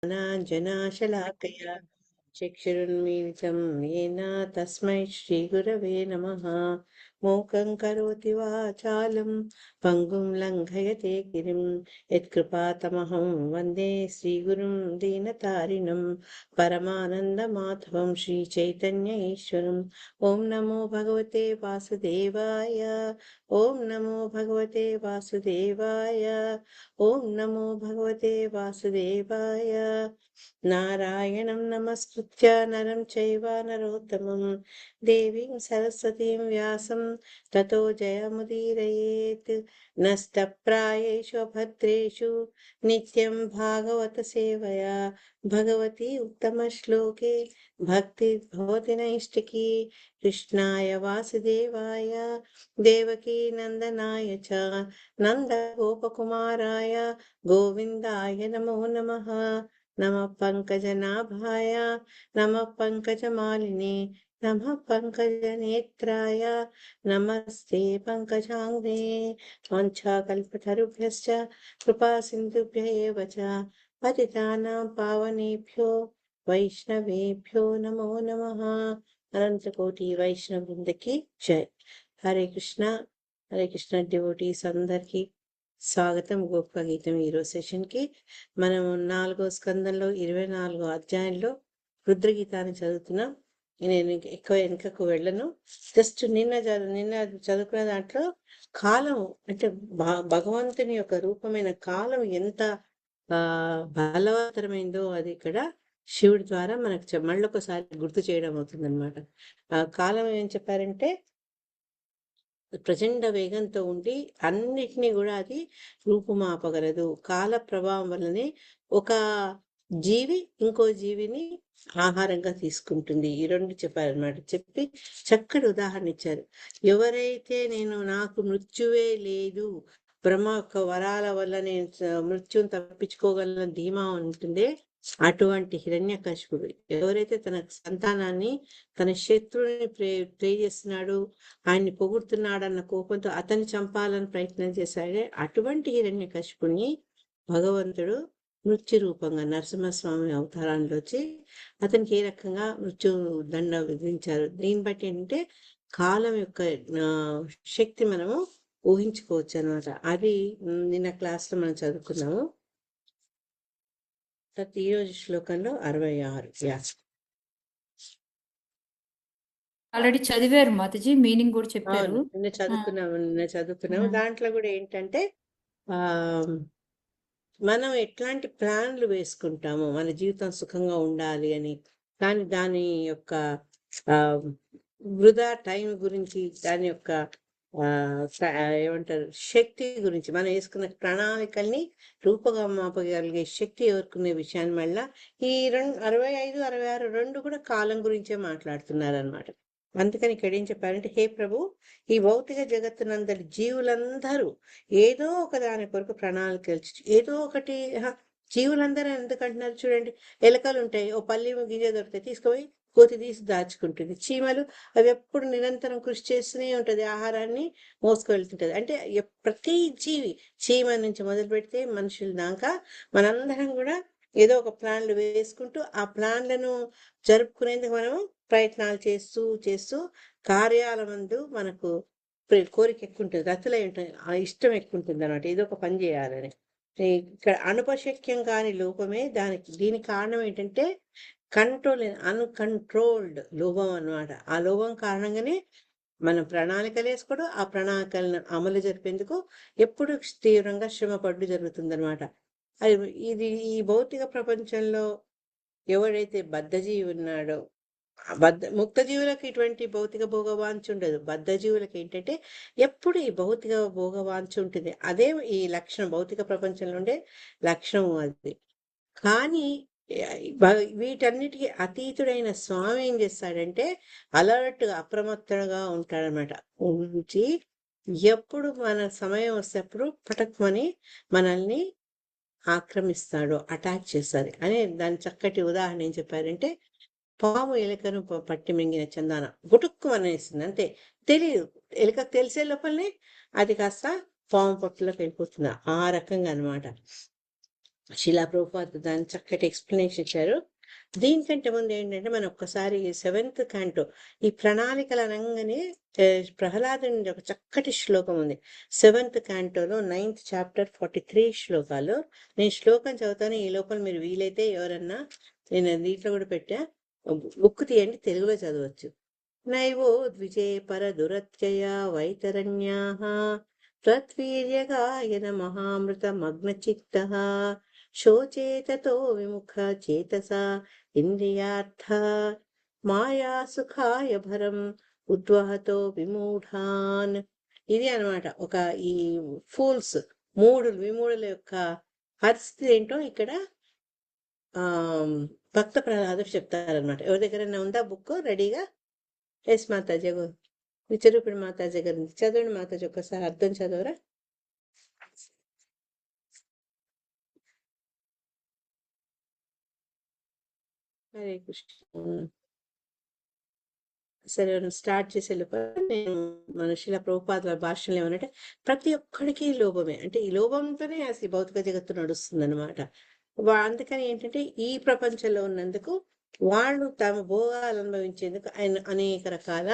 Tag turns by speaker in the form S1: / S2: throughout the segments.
S1: ज्ञानाञ्जनाशलाकया चक्षुरुन्मीलितं येन तस्मै श्रीगुरवे नमः। मूकं करोति वाचालं पङ्गुं लङ्घयते गिरिं यत्कृपातमहं वन्दे श्रीगुरुं दीनतारिणं परमानन्दमाधवं श्रीचैतन्य ईश्वरम्। ॐ नमो भगवते वासुदेवाय। ॐ नमो भगवते वासुदेवाय। ॐ नमो भगवते वासुदेवाय। नारायणं नमस्कृत्य नरं चैव नरोत्तमं देवीं सरस्वतीं व्यासं ततो जयमुदीरयेत्। नस्तप्रायेषु भद्रेषु नित्यं भागवत सेवया भगवती उत्तमश्लोके भक्तिर्भवति नैष्टिकी। कृष्णाय वासुदेवाय देवकी नन्दनाय च नन्दगोपकुमाराय गोविन्दाय नमो नमः। नमः पङ्कजनाभाय नमः पङ्कजमालिने नमः पङ्कजनेत्राय नमस्ते पङ्कजाङ्गे। वाञ्छाकल्पतरुभ्यश्च कृपासिन्धुभ्य एव च पतितानां पावनेभ्यो वैष्णवेभ्यो नमो नमः। అనంతకోటి వైష్ణవ బృందకి జై. హరే కృష్ణ డివోటీస్ అందరికీ స్వాగతం. గొప్ప గీతం ఈరోజు సెషన్కి మనం 4వ స్కందంలో 24వ అధ్యాయంలో రుద్రగీతాన్ని చదువుతున్నాం. నేను ఎక్కువ వెనుకకు వెళ్ళను. జస్ట్ నిన్న చదువుకున్న దాంట్లో కాలం అంటే భగవంతుని యొక్క రూపమైన కాలం ఎంత బలవత్తరమైందో అది ఇక్కడ శివుడి ద్వారా మనకు మళ్ళొకసారి గుర్తు చేయడం అవుతుంది అనమాట. ఆ కాలం ఏం చెప్పారంటే ప్రచండ వేగంతో ఉండి అన్నిటినీ కూడా అది రూపుమాపగలదు. కాల ప్రభావం వల్లనే ఒక జీవి ఇంకో జీవిని ఆహారంగా తీసుకుంటుంది. ఈ రెండు చెప్పారనమాట. చెప్పి చక్కటి ఉదాహరణ ఇచ్చారు. ఎవరైతే నాకు మృత్యువే లేదు, బ్రహ్మ యొక్క వరాల వల్ల నేను మృత్యుని తప్పించుకోగల ధీమా ఉంటుందే అటువంటి హిరణ్యకశిపుడు ఎవరైతే తన సంతానాన్ని తన శత్రువుని ప్రే చేస్తున్నాడు, ఆయన్ని పొగుడుతున్నాడు అన్న కోపంతో అతన్ని చంపాలని ప్రయత్నం చేశాడే అటువంటి హిరణ్యకశిపుడిని భగవంతుడు మృత్యు రూపంగా నరసింహస్వామి అవతారంలో వచ్చి అతనికి ఏ రకంగా మృత్యు దండ విధించారు. దీన్ని బట్టి ఏంటంటే కాలం యొక్క శక్తి మనము ఊహించుకోవచ్చు అనమాట. అది నిన్న క్లాస్లో మనం చదువుకున్నాము. ఈ రోజు శ్లోకంలో 66
S2: ఆల్రెడీ చదివారు మాతాజీ, మీనింగ్ కూడా చెప్పారు.
S1: నిన్న చదువుకున్నాము. దాంట్లో కూడా ఏంటంటే మనం ఎట్లాంటి ప్లాన్లు వేసుకుంటాము మన జీవితం సుఖంగా ఉండాలి అని, కానీ దాని యొక్క వృధా టైం గురించి, దాని యొక్క ఏమంటారు శక్తి గురించి, మనం వేసుకున్న ప్రణాళికల్ని రూపమాపగలిగే శక్తి ఎవరుకునే విషయాన్ని మళ్ళా ఈ 65, 66 రెండు కూడా కాలం గురించే మాట్లాడుతున్నారు అనమాట. అందుకని ఇక్కడ ఏం చెప్పారంటే, హే ప్రభు, ఈ భౌతిక జగత్తునందరి జీవులందరూ ఏదో ఒక దాని కొరకు ప్రణాళికలు, ఏదో ఒకటి. జీవులందరూ ఎందుకంటున్నారు చూడండి, ఎలకలు ఉంటాయి, ఓ పల్లి గింజ దొరికితే తీసుకుపోయి కోతి తీసి దాచుకుంటుంది. చీమలు అవి ఎప్పుడు నిరంతరం కృషి చేస్తూనే ఉంటుంది, ఆహారాన్ని మోసుకువెళ్తుంటది. అంటే ప్రతి జీవి, చీమ నుంచి మొదలు పెడితే మనుషుల దాకా మనందరం కూడా ఏదో ఒక ప్లాన్లు వేసుకుంటూ ఆ ప్లాన్లను జరుపుకునేందుకు మనము ప్రయత్నాలు చేస్తూ చేస్తూ కార్యాల మందు మనకు కోరిక ఎక్కువ ఉంటుంది, రతులై ఉంటుంది, ఆ ఇష్టం ఎక్కువ ఉంటుంది అన్నమాట, ఏదో ఒక పని చేయాలని. ఇక్కడ అనుపశక్యం కాని లోపమే దీనికి కారణం ఏంటంటే అన్కంట్రోల్డ్ లోభం అన్నమాట. ఆ లోభం కారణంగానే మనం ప్రణాళికలు వేసుకోవడం, ఆ ప్రణాళికలను అమలు జరిపేందుకు ఎప్పుడు తీవ్రంగా శ్రమ పడ్డు జరుగుతుంది అనమాట. ఇది ఈ భౌతిక ప్రపంచంలో ఎవడైతే బద్ధజీవి ఉన్నాడో, ముక్త జీవులకు ఇటువంటి భౌతిక భోగవాంఛ ఉండదు. బద్ధ జీవులకు ఏంటంటే ఎప్పుడు ఈ భౌతిక భోగవాంఛ ఉంటుంది. అదే ఈ లక్షణం, భౌతిక ప్రపంచంలో ఉండే లక్షణం అది. కానీ వీటన్నిటికీ అతీతుడైన స్వామి ఏం చేస్తాడంటే అలర్ట్గా, అప్రమత్తంగా ఉంటాడనమాట. ఉంచి ఎప్పుడు మన సమయం వస్తేప్పుడు పటక్మని మనల్ని ఆక్రమిస్తాడు, అటాక్ చేస్తాడు అని దాని చక్కటి ఉదాహరణ ఏం చెప్పారంటే, పాము ఎలుకను పట్టి మింగిన చందాన గుటుక్కు అనేస్తుంది అంతే. తెలియదు, ఎలుకకు తెలిసే లోపలనే అది కాస్త పాము పట్టులోకి వెళ్ళిపోతుంది. ఆ రకంగా అనమాట. శిలా ప్రభుపాద దాని చక్కటి ఎక్స్ప్లెనేషన్ ఇచ్చారు. దీనికంటే ముందు ఏంటంటే మనం ఒక్కసారి 7th canto ఈ ప్రణాళికలు అనగానే ప్రహ్లాదుని ఒక చక్కటి శ్లోకం ఉంది 7th cantoలో 9th chapter 43 శ్లోకాలు. నేను శ్లోకం చదువుతాను, ఈ లోపల మీరు వీలైతే ఎవరన్నా, నేను దీంట్లో కూడా పెట్టా, బుక్ తీయండి, తెలుగులో చదవచ్చు. నైవో ద్విజే పర దురత్యయ వైతరణ్యాః త్వద్వీర్యగాయన మహామృత మగ్నచిత్త శోచేతతో విముఖ చేతస ఇంద్రియార్థ మాయా సుఖాయ భరం ఉద్వహతో విమూఢాన్. ఇది అన్నమాట ఒక ఈ ఫూల్స్ విమూఢుల యొక్క పరిస్థితి ఏంటో ఇక్కడ భక్త ప్రహ్లాదుడు చెప్తారనమాట. ఎవరి దగ్గర ఉందా బుక్ రెడీగా? ఎస్ మాతాజీ, విచరూపిణి మాతాజీ గారి నుంచి చదవండి మాతాజీ, ఒక్కసారి అర్థం చదవరా? హరే కృష్ణ. సరే స్టార్ట్ చేసే లోపల నేను మన శిలా ప్రభుపాదుల భాషలో ఏమనంటే, ప్రతి ఒక్కడికి లోభమే, అంటే ఈ లోభంతోనే అసలు ఈ భౌతిక జగత్తు నడుస్తుంది అనమాట. అందుకని ఏంటంటే ఈ ప్రపంచంలో ఉన్నందుకు వాళ్ళు తమ భోగాలు అనుభవించేందుకు ఆయన అనేక రకాల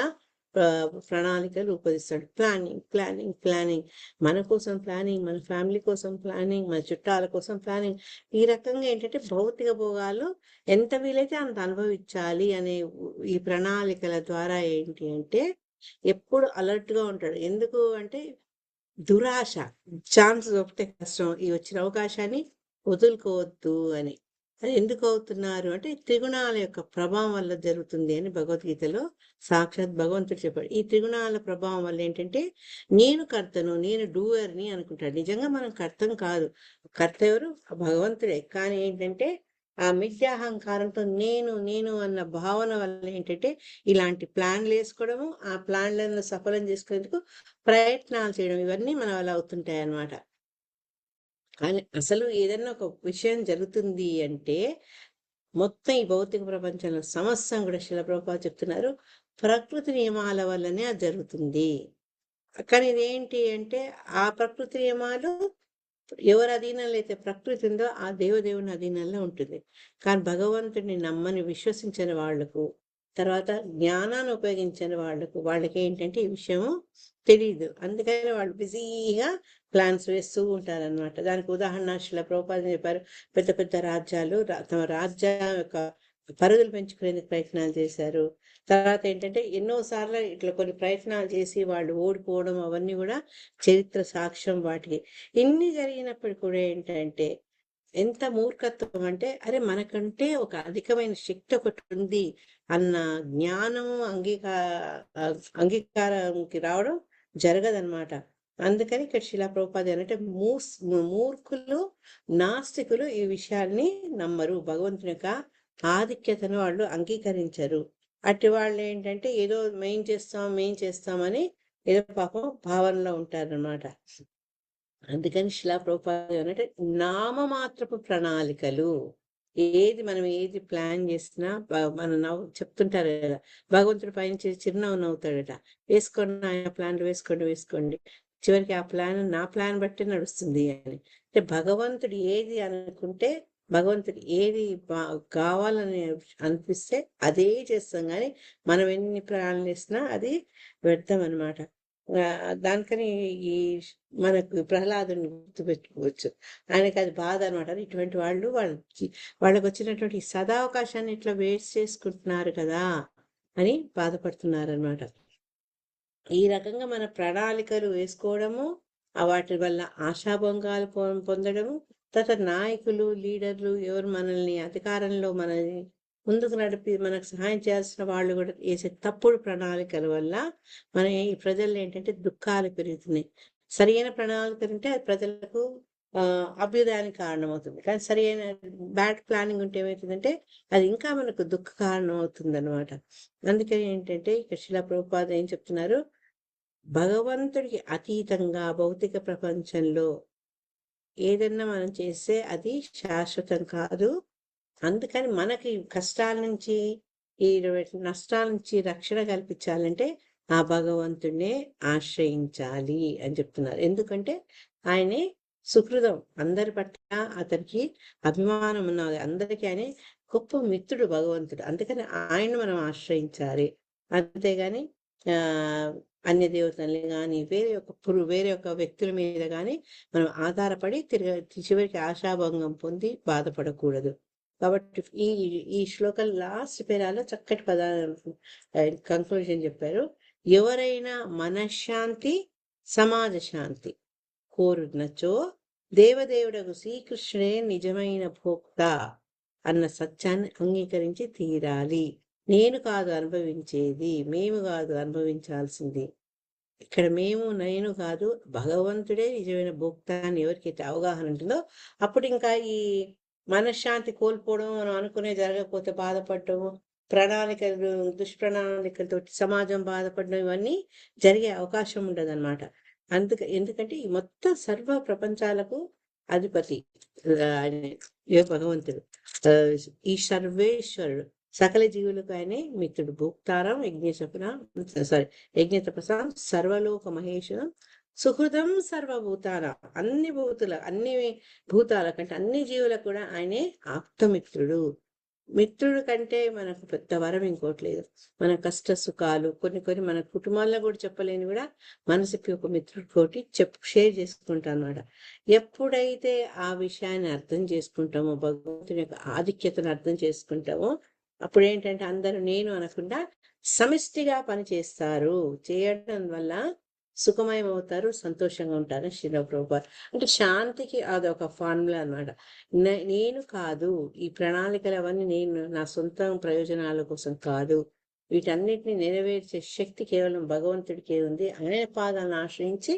S1: ప్రణాళికలు రూపొందిస్తాడు. ప్లానింగ్, మన కోసం ప్లానింగ్, మన ఫ్యామిలీ కోసం ప్లానింగ్, మన చుట్టాల కోసం ప్లానింగ్. ఈ రకంగా ఏంటంటే భౌతిక భోగాలు ఎంత వీలైతే అంత అనుభవించాలి అనే ఈ ప్రణాళికల ద్వారా ఏంటి అంటే ఎప్పుడు అలర్ట్ గా ఉంటాడు. ఎందుకు అంటే దురాశ, ఛాన్స్ దొరికితే కష్టం, ఈ వచ్చిన అవకాశాన్ని వదులుకోవద్దు అని. అది ఎందుకు అవుతున్నారు అంటే త్రిగుణాల యొక్క ప్రభావం వల్ల జరుగుతుంది అని భగవద్గీతలో సాక్షాత్ భగవంతుడు చెప్పాడు. ఈ త్రిగుణాల ప్రభావం వల్ల ఏంటంటే నేను కర్తను, నేను డూయర్ని అనుకుంటాడు. నిజంగా మనం కర్తం కాదు, కర్త ఎవరు? భగవంతుడే. కానీ ఏంటంటే ఆ మిథ్యాహంకారంతో నేను అన్న భావన వల్ల ఏంటంటే ఇలాంటి ప్లాన్లు వేసుకోవడము, ఆ ప్లాన్లను సఫలం చేసుకునేందుకు ప్రయత్నాలు చేయడం, ఇవన్నీ మన వల్ల అవుతుంటాయి అన్నమాట. కానీ అసలు ఏదన్నా ఒక విషయం జరుగుతుంది అంటే మొత్తం ఈ భౌతిక ప్రపంచంలో సమస్తం కూడా శిల ప్రభుపాద చెప్తున్నారు ప్రకృతి నియమాల వల్లనే అది జరుగుతుంది. కానీ ఇదేంటి అంటే ఆ ప్రకృతి నియమాలు ఎవరి అధీనంలో అయితే ప్రకృతి ఉందో ఆ దేవదేవుని అధీనంలో ఉంటుంది. కానీ భగవంతుడిని నమ్మని విశ్వసించని వాళ్లకు, తర్వాత జ్ఞానాన్ని ఉపయోగించని వాళ్ళకి ఏంటంటే ఈ విషయము తెలియదు. అందుకని వాళ్ళు బిజీగా ప్లాన్స్ వేస్తూ ఉంటారనమాట. దానికి ఉదాహరణ శిల ప్రభుపాద చెప్పారు, పెద్ద పెద్ద రాజ్యాలు తమ రాజ్యం యొక్క పరిధులు పెంచుకునేందుకు ప్రయత్నాలు చేశారు. తర్వాత ఏంటంటే ఎన్నోసార్లు ఇట్లా కొన్ని ప్రయత్నాలు చేసి వాళ్ళు ఓడిపోవడం, అవన్నీ కూడా చరిత్ర సాక్ష్యం వాటికి. ఇన్ని జరిగినప్పుడు కూడా ఏంటంటే ఎంత మూర్ఖత్వం అంటే, అరే మనకంటే ఒక అధికమైన శక్తి ఒకటి ఉంది అన్న జ్ఞానము అంగీకారంకి రావడం జరగదనమాట. అందుకని ఇక్కడ శిలా ప్రభుపాద అంటే మూర్ఖులు, నాస్తికులు ఈ విషయాన్ని నమ్మరు, భగవంతుని యొక్క ఆధిక్యతను వాళ్ళు అంగీకరించరు. అట్టి వాళ్ళు ఏంటంటే ఏదో మేం చేస్తామని ఏదో పాపం భావనలో ఉంటారనమాట. అందుకని శిలా ప్రభుపాద అంటే నామమాత్రపు ప్రణాళికలు. మనం ఏది ప్లాన్ చేసినా మన చెప్తుంటారు కదా, భగవంతుడి పైన చిరునవ్వు నవ్వుతాడట, వేసుకోండి ఆయన ప్లాన్లు వేసుకోండి, చివరికి ఆ ప్లాన్ నా ప్లాన్ బట్టి నడుస్తుంది అని. అంటే భగవంతుడు ఏది అనుకుంటే, భగవంతుడు ఏది కావాలని అనిపిస్తే అదే చేస్తాం, కానీ మనం ఎన్ని ప్లాన్లు వేసినా అది వ్యర్థం అనమాట. దానికని ఈ మనకు ప్రహ్లాదుని గుర్తుపెట్టుకోవచ్చు. ఆయనకి అది బాధ అనమాట. ఇటువంటి వాళ్ళకి వచ్చినటువంటి సదావకాశాన్ని ఇట్లా వేస్ట్ చేసుకుంటున్నారు కదా అని బాధపడుతున్నారు అనమాట. ఈ రకంగా మన ప్రణాళికలు వేసుకోవడము, వాటి వల్ల ఆశాభంగాలు పొందడము, తర్వాత నాయకులు, లీడర్లు ఎవరు మనల్ని అధికారంలో మనల్ని ముందుకు నడిపి మనకు సహాయం చేయాల్సిన వాళ్ళు కూడా వేసే తప్పుడు ప్రణాళికల వల్ల మన ఈ ప్రజల్లో ఏంటంటే దుఃఖాలు పెరుగుతున్నాయి. సరైన ప్రణాళికలు ఉంటే అది ప్రజలకు అభ్యుదయానికి కారణమవుతుంది. కానీ సరైన బ్యాడ్ ప్లానింగ్ ఉంటే ఏమవుతుందంటే అది ఇంకా మనకు దుఃఖ కారణం అవుతుంది అనమాట. అందుకని ఏంటంటే ఇక్కడ శిలా ప్రభుపాద ఏం చెప్తున్నారు, భగవంతుడికి అతీతంగా భౌతిక ప్రపంచంలో ఏదన్నా మనం చేస్తే అది శాశ్వతం కాదు. అందుకని మనకి కష్టాల నుంచి, ఈ నష్టాల నుంచి రక్షణ కల్పించాలంటే ఆ భగవంతుడినే ఆశ్రయించాలి అని చెప్తున్నారు. ఎందుకంటే ఆయనే సుహృదం, అందరి పట్ల అతనికి అభిమానం ఉన్నది, అందరికీ ఆయన గొప్ప మిత్రుడు భగవంతుడు. అందుకని ఆయన్ని మనం ఆశ్రయించాలి. అంతేగాని అన్య దేవతల్ని కానీ వేరే ఒక వ్యక్తుల మీద కానీ మనం ఆధారపడి చివరికి ఆశాభంగం పొంది బాధపడకూడదు. కాబట్టి ఈ ఈ శ్లోకం లాస్ట్ పేరాలో చక్కటి పదాలు కంక్లూజన్ చెప్పారు. ఎవరైనా మనశ్శాంతి సమాజ శాంతి కోరునచో దేవదేవుడకు శ్రీకృష్ణుడే నిజమైన భోక్త అన్న సత్యాన్ని అంగీకరించి తీరాలి. నేను కాదు అనుభవించేది, మేము కాదు అనుభవించాల్సింది. ఇక్కడ నేను కాదు, భగవంతుడే నిజమైన భోక్త అని ఎవరికైతే అవగాహన ఉంటుందో అప్పుడు ఇంకా ఈ మనశ్శాంతి కోల్పోవడం, మనం అనుకునే జరగకపోతే బాధపడటము, ప్రణాళికలు దుష్ప్రణాళికలతో సమాజం బాధపడడం ఇవన్నీ జరిగే అవకాశం ఉండదు అనమాట. ఎందుకంటే ఈ మొత్తం సర్వ ప్రపంచాలకు అధిపతి భగవంతుడు, ఈ సర్వేశ్వరుడు, సకల జీవులకు ఆయనే మిత్రుడు. భూక్తారం యజ్ఞతపసాం సర్వలోక మహేశ్వరం సుహృదం సర్వభూతాల, అన్ని భూతాల కంటే అన్ని జీవులకు కూడా ఆయనే ఆప్తమిత్రుడు. మిత్రుడు కంటే మనకు పెద్ద వరం ఇంకోటి లేదు. మన కష్ట సుఖాలు కొన్ని మన కుటుంబాల్లో కూడా చెప్పలేని కూడా మనసుకి ఒక మిత్రుడు తోటి షేర్ చేసుకుంటాం అన్నమాట. ఎప్పుడైతే ఆ విషయాన్ని అర్థం చేసుకుంటామో, భగవంతుని యొక్క ఆధిక్యతను అర్థం చేసుకుంటామో, అప్పుడు ఏంటంటే అందరూ నేను అనకుండా సమిష్టిగా పనిచేస్తారు. చేయడం వల్ల సుఖమయం అవుతారు, సంతోషంగా ఉంటారు. శ్రీల ప్రభుపాద అంటే శాంతికి అదొక ఫార్ములా అన్నమాట. నేను కాదు, ఈ ప్రణాళికలు అవన్నీ నేను నా సొంత ప్రయోజనాల కోసం కాదు, వీటన్నిటిని నెరవేర్చే శక్తి కేవలం భగవంతుడికే ఉంది. ఆయన పాదాలను ఆశ్రయించి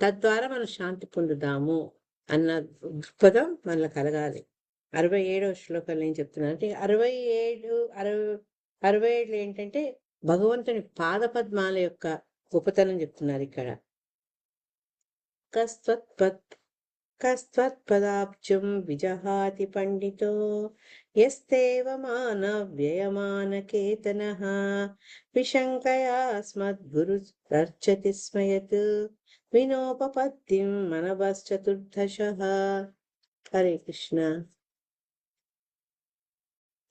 S1: తద్వారా మనం శాంతి పొందుదాము అన్న దృక్పథం మనలో కలగాలి. 67వ శ్లోకంలో ఏం చెప్తున్నారు అంటే 67 ఏంటంటే భగవంతుని పాదపద్మాల యొక్క గొప్పతనం చెప్తున్నారు ఇక్కడ. కస్త్వత్పదాబ్జం విజహాతి పండితో యస్తేవ మానవ్యయమానకేతనః విశంకయాస్మద్గురురర్చతి స్మయత్ వినోపపత్తిం మనవశ్చతుర్దశః. హరే కృష్ణ.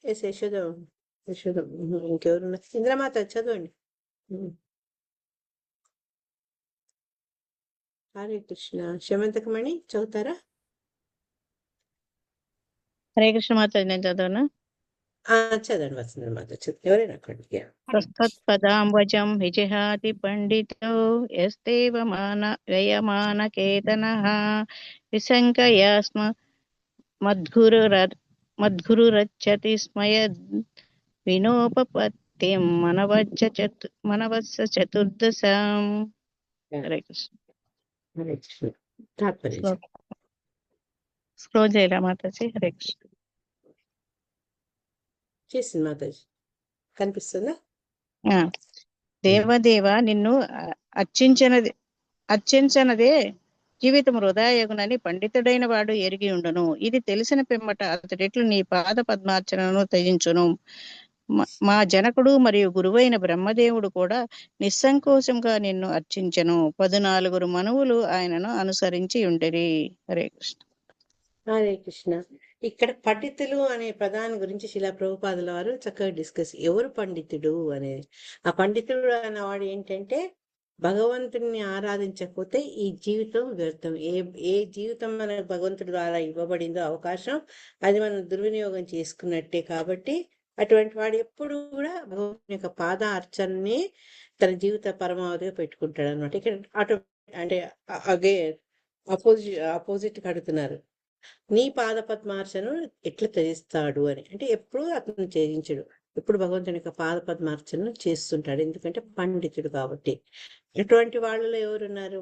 S1: యశోదం ఇంకెవరున్నా? ఇంద్రమాత చదవండి. హరే కృష్ణ. శమంతకమణి చదువుతారా?
S3: హరే కృష్ణ మాత, నేను చదవనా?
S1: చదవండి వస్తుంది మాత, ఎవరైనా అక్కడికి.
S3: తత్పదాంబజం విజహాతి పండితో యస్తేవ వ్యయమానకేతనః విశంకయాస్మ మద్గురురచ్చతి స్మయద్ వినోపపత్తిం మనవస్స చతుర్దశం. హరే కృష్ణ.
S1: హరే కృష్ణ. తాత్పర్యం
S3: స్క్రోల్ చేయరా మాతాజీ? హరే కృష్ణ.
S1: చేసింది మాతాజీ, కనిపిస్తుందా?
S3: దేవదేవ, నిన్ను అర్చించనదే జీవితం వృధాయగునని పండితుడైన వాడు ఎరిగి ఉండును. ఇది తెలిసిన పిమ్మట అతడెట్లు నీ పాద పద్మార్చనను త్యజించును. మా జనకుడు మరియు గురువైన బ్రహ్మదేవుడు కూడా నిస్సంకోచంగా నిన్ను అర్చించెను. 14 మనువులు ఆయనను అనుసరించి ఉండిరి. హరే కృష్ణ.
S1: హరే కృష్ణ. ఇక్కడ పండితులు అనే పదాన్ని గురించి శిలా ప్రభుపాదుల వారు చక్కగా డిస్కస్, ఎవరు పండితుడు అనేది. ఆ పండితుడు అన్నవాడు ఏంటంటే భగవంతుడిని ఆరాధించకపోతే ఈ జీవితం వ్యర్థం. ఏ జీవితం మన భగవంతుడి ద్వారా ఇవ్వబడిందో అవకాశం, అది మనం దుర్వినియోగం చేసుకున్నట్టే. కాబట్టి అటువంటి వాడు ఎప్పుడు కూడా భగవంతుని యొక్క పాద అర్చనని తన జీవిత పరమావధిగా పెట్టుకుంటాడు అనమాట. ఇక్కడ అంటే ఆపోజిట్ కడుతున్నారు, నీ పాద పద్మార్చను ఎట్లా త్యజిస్తాడు అని. అంటే ఎప్పుడు అతను త్యజించడు, ఎప్పుడు భగవంతుని యొక్క పాద పద్మార్చనను చేస్తుంటాడు, ఎందుకంటే పండితుడు కాబట్టి. అటువంటి వాళ్ళలో ఎవరున్నారు?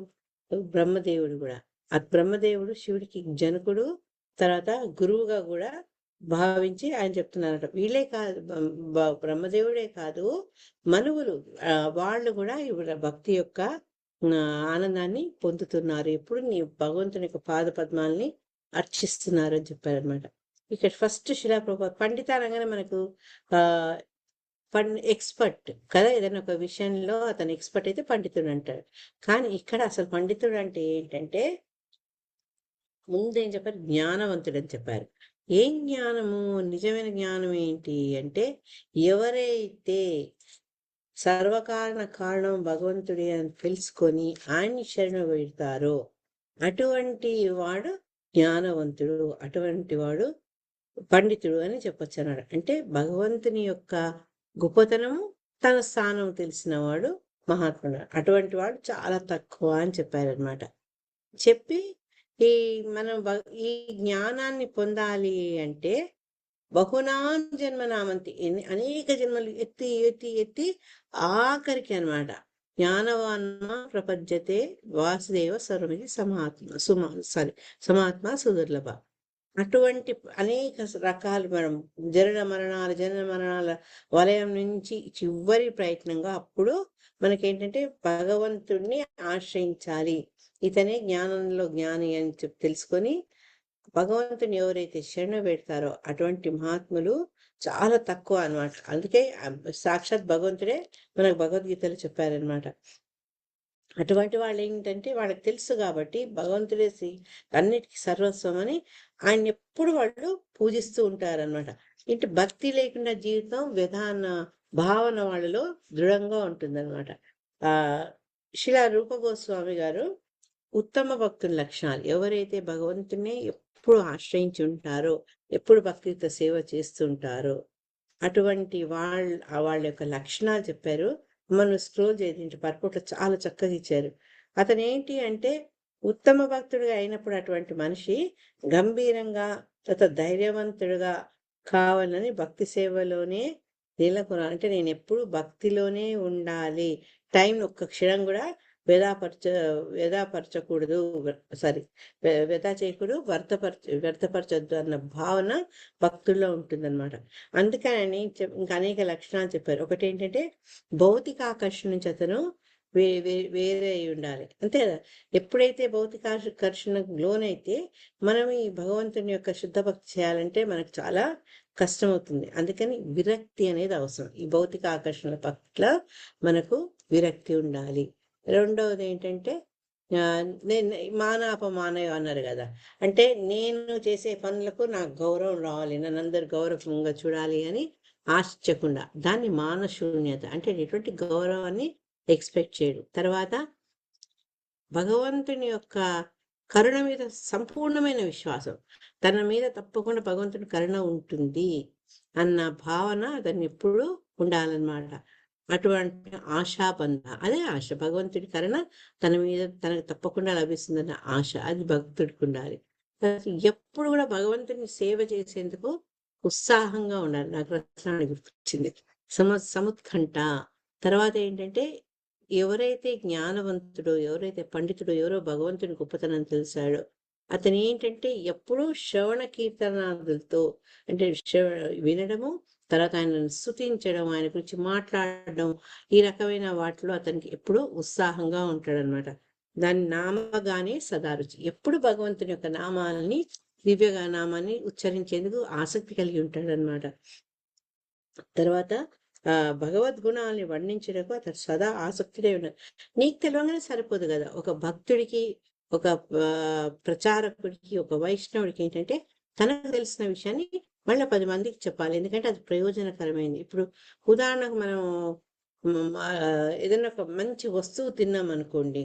S1: బ్రహ్మదేవుడు కూడా. ఆ బ్రహ్మదేవుడు శివుడికి జనకుడు, తర్వాత గురువుగా కూడా భావించి ఆయన చెప్తున్నారట. వీళ్ళే కాదు, బ్రహ్మదేవుడే కాదు, మనువులు వాళ్ళు కూడా భక్తి యొక్క ఆనందాన్ని పొందుతున్నారు, ఎప్పుడు నీ భగవంతుని యొక్క పాద పద్మాల్ని అర్చిస్తున్నారు అని చెప్పారనమాట. ఇక్కడ ఫస్ట్ శిలా ప్రభుపాద పండిత అనగానే మనకు ఎక్స్పర్ట్ కదా, ఏదైనా ఒక విషయంలో అతను ఎక్స్పర్ట్ అయితే పండితుడు అంటాడు. కానీ ఇక్కడ అసలు పండితుడు అంటే ఏంటంటే ముందేం చెప్పారు? జ్ఞానవంతుడని చెప్పారు. ఏం జ్ఞానము? నిజమైన జ్ఞానం ఏంటి అంటే, ఎవరైతే సర్వకారణ కారణం భగవంతుడే అని తెలుసుకొని ఆయన్ని శరణు వేడతారో అటువంటి వాడు జ్ఞానవంతుడు, అటువంటి వాడు పండితుడు అని చెప్పొచ్చు అన్నాడు. అంటే భగవంతుని యొక్క గొప్పతనము, తన స్థానం తెలిసిన వాడు మహాత్ముడు. అటువంటి వాడు చాలా తక్కువ అని చెప్పారనమాట. చెప్పి ఈ మనం ఈ జ్ఞానాన్ని పొందాలి అంటే బహునాం జన్మనామంతి, అనేక జన్మలు ఎత్తి ఎత్తి ఎత్తి ఆఖరికి అన్నమాట జ్ఞానవాన్మ ప్రపంచతే వాసుదేవ సర్వమిది సమాత్మ సుదుర్లభ. అటువంటి అనేక రకాలు మనం జనన మరణాల వలయం నుంచి చివరి ప్రయత్నంగా అప్పుడు మనకేంటంటే భగవంతుడిని ఆశ్రయించాలి. ఇతనే జ్ఞానంలో జ్ఞాని అని తెలుసుకొని భగవంతుని ఎవరైతే శరణ పెడతారో అటువంటి మహాత్ములు చాలా తక్కువ అన్నమాట. అందుకే సాక్షాత్ భగవంతుడే మనకు భగవద్గీతలో చెప్పారనమాట. అటువంటి వాళ్ళు ఏంటంటే వాళ్ళకి తెలుసు కాబట్టి భగవంతుడే అన్నిటికీ సర్వస్వం అని ఆయన ఎప్పుడు వాళ్ళు పూజిస్తూ ఉంటారనమాట. ఇంటి భక్తి లేకుండా జీవితం విధాన భావన వాళ్ళలో దృఢంగా ఉంటుందన్నమాట. శిలా రూప గోస్వామి గారు ఉత్తమ భక్తుల లక్షణాలు, ఎవరైతే భగవంతుని ఎప్పుడు ఆశ్రయించి ఉంటారో, ఎప్పుడు భక్తితో సేవ చేస్తుంటారో అటువంటి వాళ్ళ యొక్క లక్షణాలు చెప్పారు. మనం స్క్రోల్ చేసి పర్పుట్లో చాలా చక్కగా ఇచ్చారు. అతను ఏంటి అంటే ఉత్తమ భక్తుడిగా అయినప్పుడు అటువంటి మనిషి గంభీరంగా ధైర్యవంతుడుగా కావాలని భక్తి సేవలోనే నెలకొనాలి. అంటే నేను ఎప్పుడు భక్తిలోనే ఉండాలి, టైం ఒక్క క్షణం కూడా వ్యధాపరచకూడదు, వ్యధా చేయకూడదు, వ్యర్థపరచొద్దు అన్న భావన భక్తుల్లో ఉంటుందన్నమాట. అందుకని ఇంకా అనేక లక్షణాలు చెప్పారు. ఒకటి ఏంటంటే భౌతిక ఆకర్షణ నుంచి అతను వేరే అయి ఉండాలి, అంతే కదా. ఎప్పుడైతే భౌతిక ఆకర్షణకు లోనైతే మనం ఈ భగవంతుని యొక్క శుద్ధ భక్తి చేయాలంటే మనకు చాలా కష్టమవుతుంది. అందుకని విరక్తి అనేది అవసరం. ఈ భౌతిక ఆకర్షణల పట్ల మనకు విరక్తి ఉండాలి. రెండవది ఏంటంటే నేను మానాపమానయం అన్నారు కదా, అంటే నేను చేసే పనులకు నాకు గౌరవం రావాలి, నన్ను అందరు గౌరవంగా చూడాలి అని ఆశించకుండా, దాన్ని మానశూన్యత అంటే ఎటువంటి గౌరవాన్ని ఎక్స్పెక్ట్ చేయడు. తర్వాత భగవంతుని యొక్క కరుణ మీద సంపూర్ణమైన విశ్వాసం, తన మీద తప్పకుండా భగవంతుని కరుణ ఉంటుంది అన్న భావన అతన్ని ఎప్పుడు ఉండాలన్నమాట. అటువంటి ఆశాబంధ, అదే ఆశ, భగవంతుడి కరుణ తన మీద తనకు తప్పకుండా లభిస్తుందన్న ఆశ, అది భక్తుడికి ఉండాలి. ఎప్పుడు కూడా భగవంతుని సేవ చేసేందుకు ఉత్సాహంగా ఉండాలి. నాకు రచనాన్ని గుర్తొచ్చింది సముత్కంఠ. తర్వాత ఏంటంటే ఎవరైతే జ్ఞానవంతుడో, ఎవరైతే పండితుడో, ఎవరో భగవంతుని గొప్పతనం తెలిసాడో అతను ఏంటంటే ఎప్పుడూ శ్రవణ కీర్తనాదులతో, అంటే వినడము, తర్వాత ఆయనను స్తుతించడం, ఆయన గురించి మాట్లాడడం, ఈ రకమైన వాటిలో అతనికి ఎప్పుడు ఉత్సాహంగా ఉంటాడనమాట. దాని నామగానే సదారుచి, ఎప్పుడు భగవంతుని యొక్క నామాలని, దివ్యగా నామాన్ని ఉచ్చరించేందుకు ఆసక్తి కలిగి ఉంటాడనమాట. తర్వాత భగవద్గుణాలని వర్ణించడానికి అతను సదా ఆసక్తిగా ఉన్నాడు. నీకు తెలియగానే సరిపోదు కదా. ఒక భక్తుడికి, ఒక ప్రచారకుడికి, ఒక వైష్ణవుడికి ఏంటంటే తనకు తెలిసిన విషయాన్ని మళ్ళీ 10 మందికి చెప్పాలి, ఎందుకంటే అది ప్రయోజనకరమైంది. ఇప్పుడు ఉదాహరణకు మనం ఏదైనా ఒక మంచి వస్తువు తిన్నాం అనుకోండి,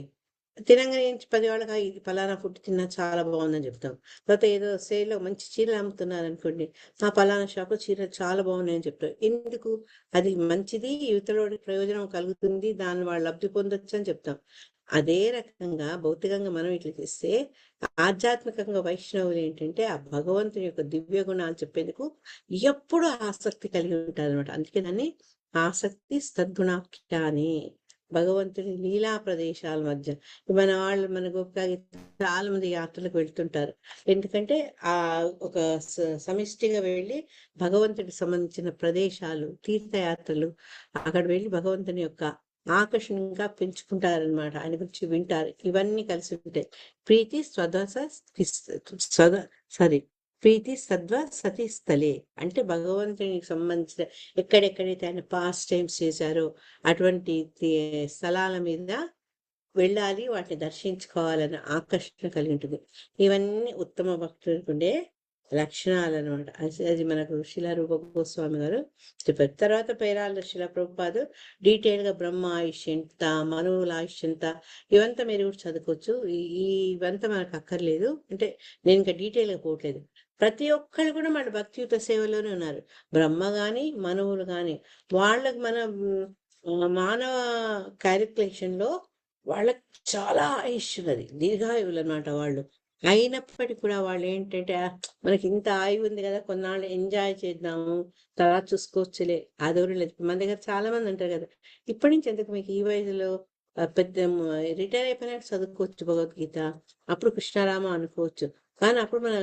S1: తినంగానే 10 వాళ్ళకి ఇది పలానా ఫుడ్ తిన్నా చాలా బాగుందని చెప్తాం. తర్వాత ఏదో సేల్లో మంచి చీరలు అమ్ముతున్నారు అనుకోండి, ఆ పలానా షాప్లో చీరలు చాలా బాగున్నాయని చెప్తారు. ఎందుకు? అది మంచిది, యువతలోకి ప్రయోజనం కలుగుతుంది, దాన్ని వాళ్ళు లబ్ధి పొందొచ్చు అని చెప్తాం. అదే రకంగా భౌతికంగా మనం ఇట్లా చేస్తే, ఆధ్యాత్మికంగా వైష్ణవులు ఏంటంటే ఆ భగవంతుని యొక్క దివ్య గుణాలు చెప్పేందుకు ఎప్పుడు ఆసక్తి కలిగి ఉంటారు అనమాట. అందుకే దాన్ని ఆసక్తి సద్గుణాఖ్య అని. భగవంతుని లీలా ప్రదేశాల మధ్య మన వాళ్ళు, మన గొప్పగా చాలా మంది యాత్రలకు వెళ్తుంటారు. ఎందుకంటే ఆ ఒక సమిష్టిగా వెళ్ళి భగవంతుడికి సంబంధించిన ప్రదేశాలు, తీర్థయాత్రలు, అక్కడ వెళ్ళి భగవంతుని యొక్క ఆకర్షణగా పెంచుకుంటారనమాట. ఆయన గురించి వింటారు. ఇవన్నీ కలిసి ఉంటాయి. ప్రీతి ప్రీతి సద్వ సతీ స్థలే, అంటే భగవంతునికి సంబంధించిన ఎక్కడెక్కడైతే ఆయన పాస్ట్ టైమ్స్ చేశారో అటువంటి స్థలాల మీద వెళ్ళాలి, వాటిని దర్శించుకోవాలన్న ఆకర్షణ కలిగి ఉంటుంది. ఇవన్నీ ఉత్తమ భక్తులకు ఉండే లక్షణాలు అనమాట. అది మనకు శిలారూప గోస్వామి గారు చెప్పారు. తర్వాత పేరాల శిలా ప్రభుపాదు డీటెయిల్గా బ్రహ్మ ఆయుష్ ఎంత, మనువుల ఆయుష్ ఎంత, ఇవంతా మీరు కూడా చదువుకోవచ్చు. ఇవంతా మనకు అక్కర్లేదు, అంటే నేను ఇంకా డీటెయిల్గా పోవట్లేదు. ప్రతి ఒక్కళ్ళు కూడా మన భక్తియుత సేవలోనే ఉన్నారు. బ్రహ్మ కానీ మనువులు కానీ వాళ్ళకి మన మానవ క్యాలిక్యులేషన్లో వాళ్ళకి చాలా ఆయుష్ ఉన్నది, దీర్ఘాయువులు అనమాట వాళ్ళు. అయినప్పటికీ కూడా వాళ్ళు ఏంటంటే మనకి ఇంత ఆయువు ఉంది కదా, కొన్నాళ్ళు ఎంజాయ్ చేద్దాము, తర్వాత చూసుకోవచ్చులే, అదెవరు లేదు. మన దగ్గర చాలా మంది అంటారు కదా, ఇప్పటి నుంచి ఎందుకు మీకు ఈ వయసులో, పెద్ద రిటైర్ అయిపోయినాక చదువుకోవచ్చు భగవద్గీత, అప్పుడు కృష్ణారామ అనుకోవచ్చు. కానీ అప్పుడు మన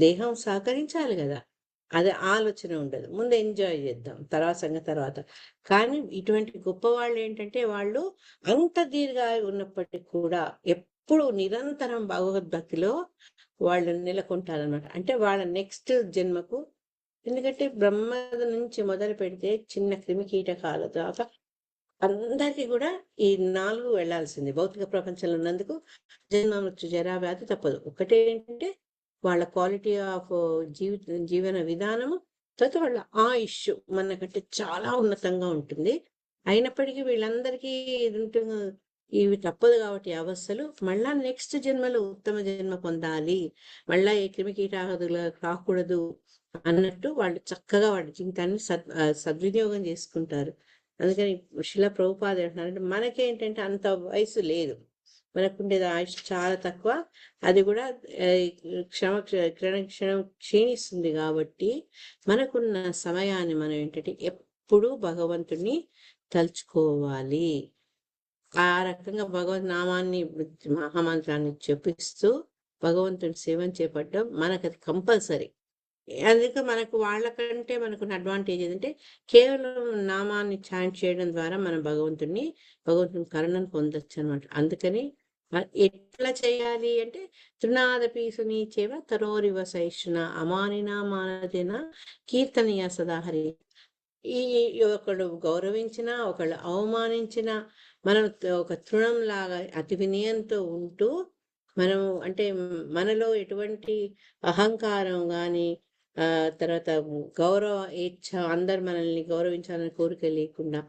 S1: దేహం సహకరించాలి కదా, అదే ఆలోచన ఉండదు. ముందు ఎంజాయ్ చేద్దాం, తర్వాత సంగతి తర్వాత. కానీ ఇటువంటి గొప్ప వాళ్ళు ఏంటంటే వాళ్ళు అంత దీర్ఘాయు ఉన్నప్పటికీ కూడా ఎప్పుడు నిరంతరం భగవద్భక్తిలో వాళ్ళు నెలకొంటారనమాట. అంటే వాళ్ళ నెక్స్ట్ జన్మకు, ఎందుకంటే బ్రహ్మ నుంచి మొదలు పెడితే చిన్న క్రిమి కీటకాల దాకా అందరికీ కూడా ఈ 4 వెళ్లాల్సింది. భౌతిక ప్రపంచంలో ఉన్నందుకు జన్మ మృత్యు జరా వ్యాధి తప్పదు. ఒకటేంటంటే వాళ్ళ క్వాలిటీ ఆఫ్ జీవన విధానము, తర్వాత వాళ్ళ ఆయుష్ మనకంటే చాలా ఉన్నతంగా ఉంటుంది. అయినప్పటికీ వీళ్ళందరికీ ఇది ఉంటుంది, ఇవి తప్పదు కాబట్టి అవస్థలు. మళ్ళా నెక్స్ట్ జన్మలో ఉత్తమ జన్మ పొందాలి, మళ్ళా ఏ క్రిమి కీటాదులు రాకూడదు అన్నట్టు వాళ్ళు చక్కగా వాళ్ళ జీవితాన్ని సద్వినియోగం చేసుకుంటారు. అందుకని శిలా ప్రభుపాద అంటున్నారంటే మనకేంటంటే అంత వయసు లేదు, మనకుండేది ఆయుష్ చాలా తక్కువ. అది కూడా క్షణం క్షీణిస్తుంది. కాబట్టి మనకున్న సమయాన్ని మనం ఏంటంటే ఎప్పుడూ భగవంతుణ్ణి తలుచుకోవాలి. ఆ రకంగా భగవద్ నామాన్ని, మహామంత్రాన్ని జపిస్తూ భగవంతుని సేవను చేపట్టడం మనకు అది కంపల్సరీ. అందుకే మనకు వాళ్ళకంటే మనకున్న అడ్వాంటేజ్ ఏంటంటే కేవలం నామాన్ని చాంట్ చేయడం ద్వారా మనం భగవంతుని కరుణను పొందొచ్చు అనమాట. అందుకని ఎట్లా చేయాలి అంటే తృణాదపి సునీచేవ తరోరివ సహిష్ణ అమానినా మానదేన కీర్తనీయ సదాహరి. ఈ ఒకళ్ళు గౌరవించినా ఒకళ్ళు అవమానించినా మనం ఒక తృణం లాగా అతి వినయంతో ఉంటూ, మనము అంటే మనలో ఎటువంటి అహంకారం కానీ, తర్వాత గౌరవ ఇచ్ఛ, అందరు మనల్ని గౌరవించాలని కోరిక లేకుండా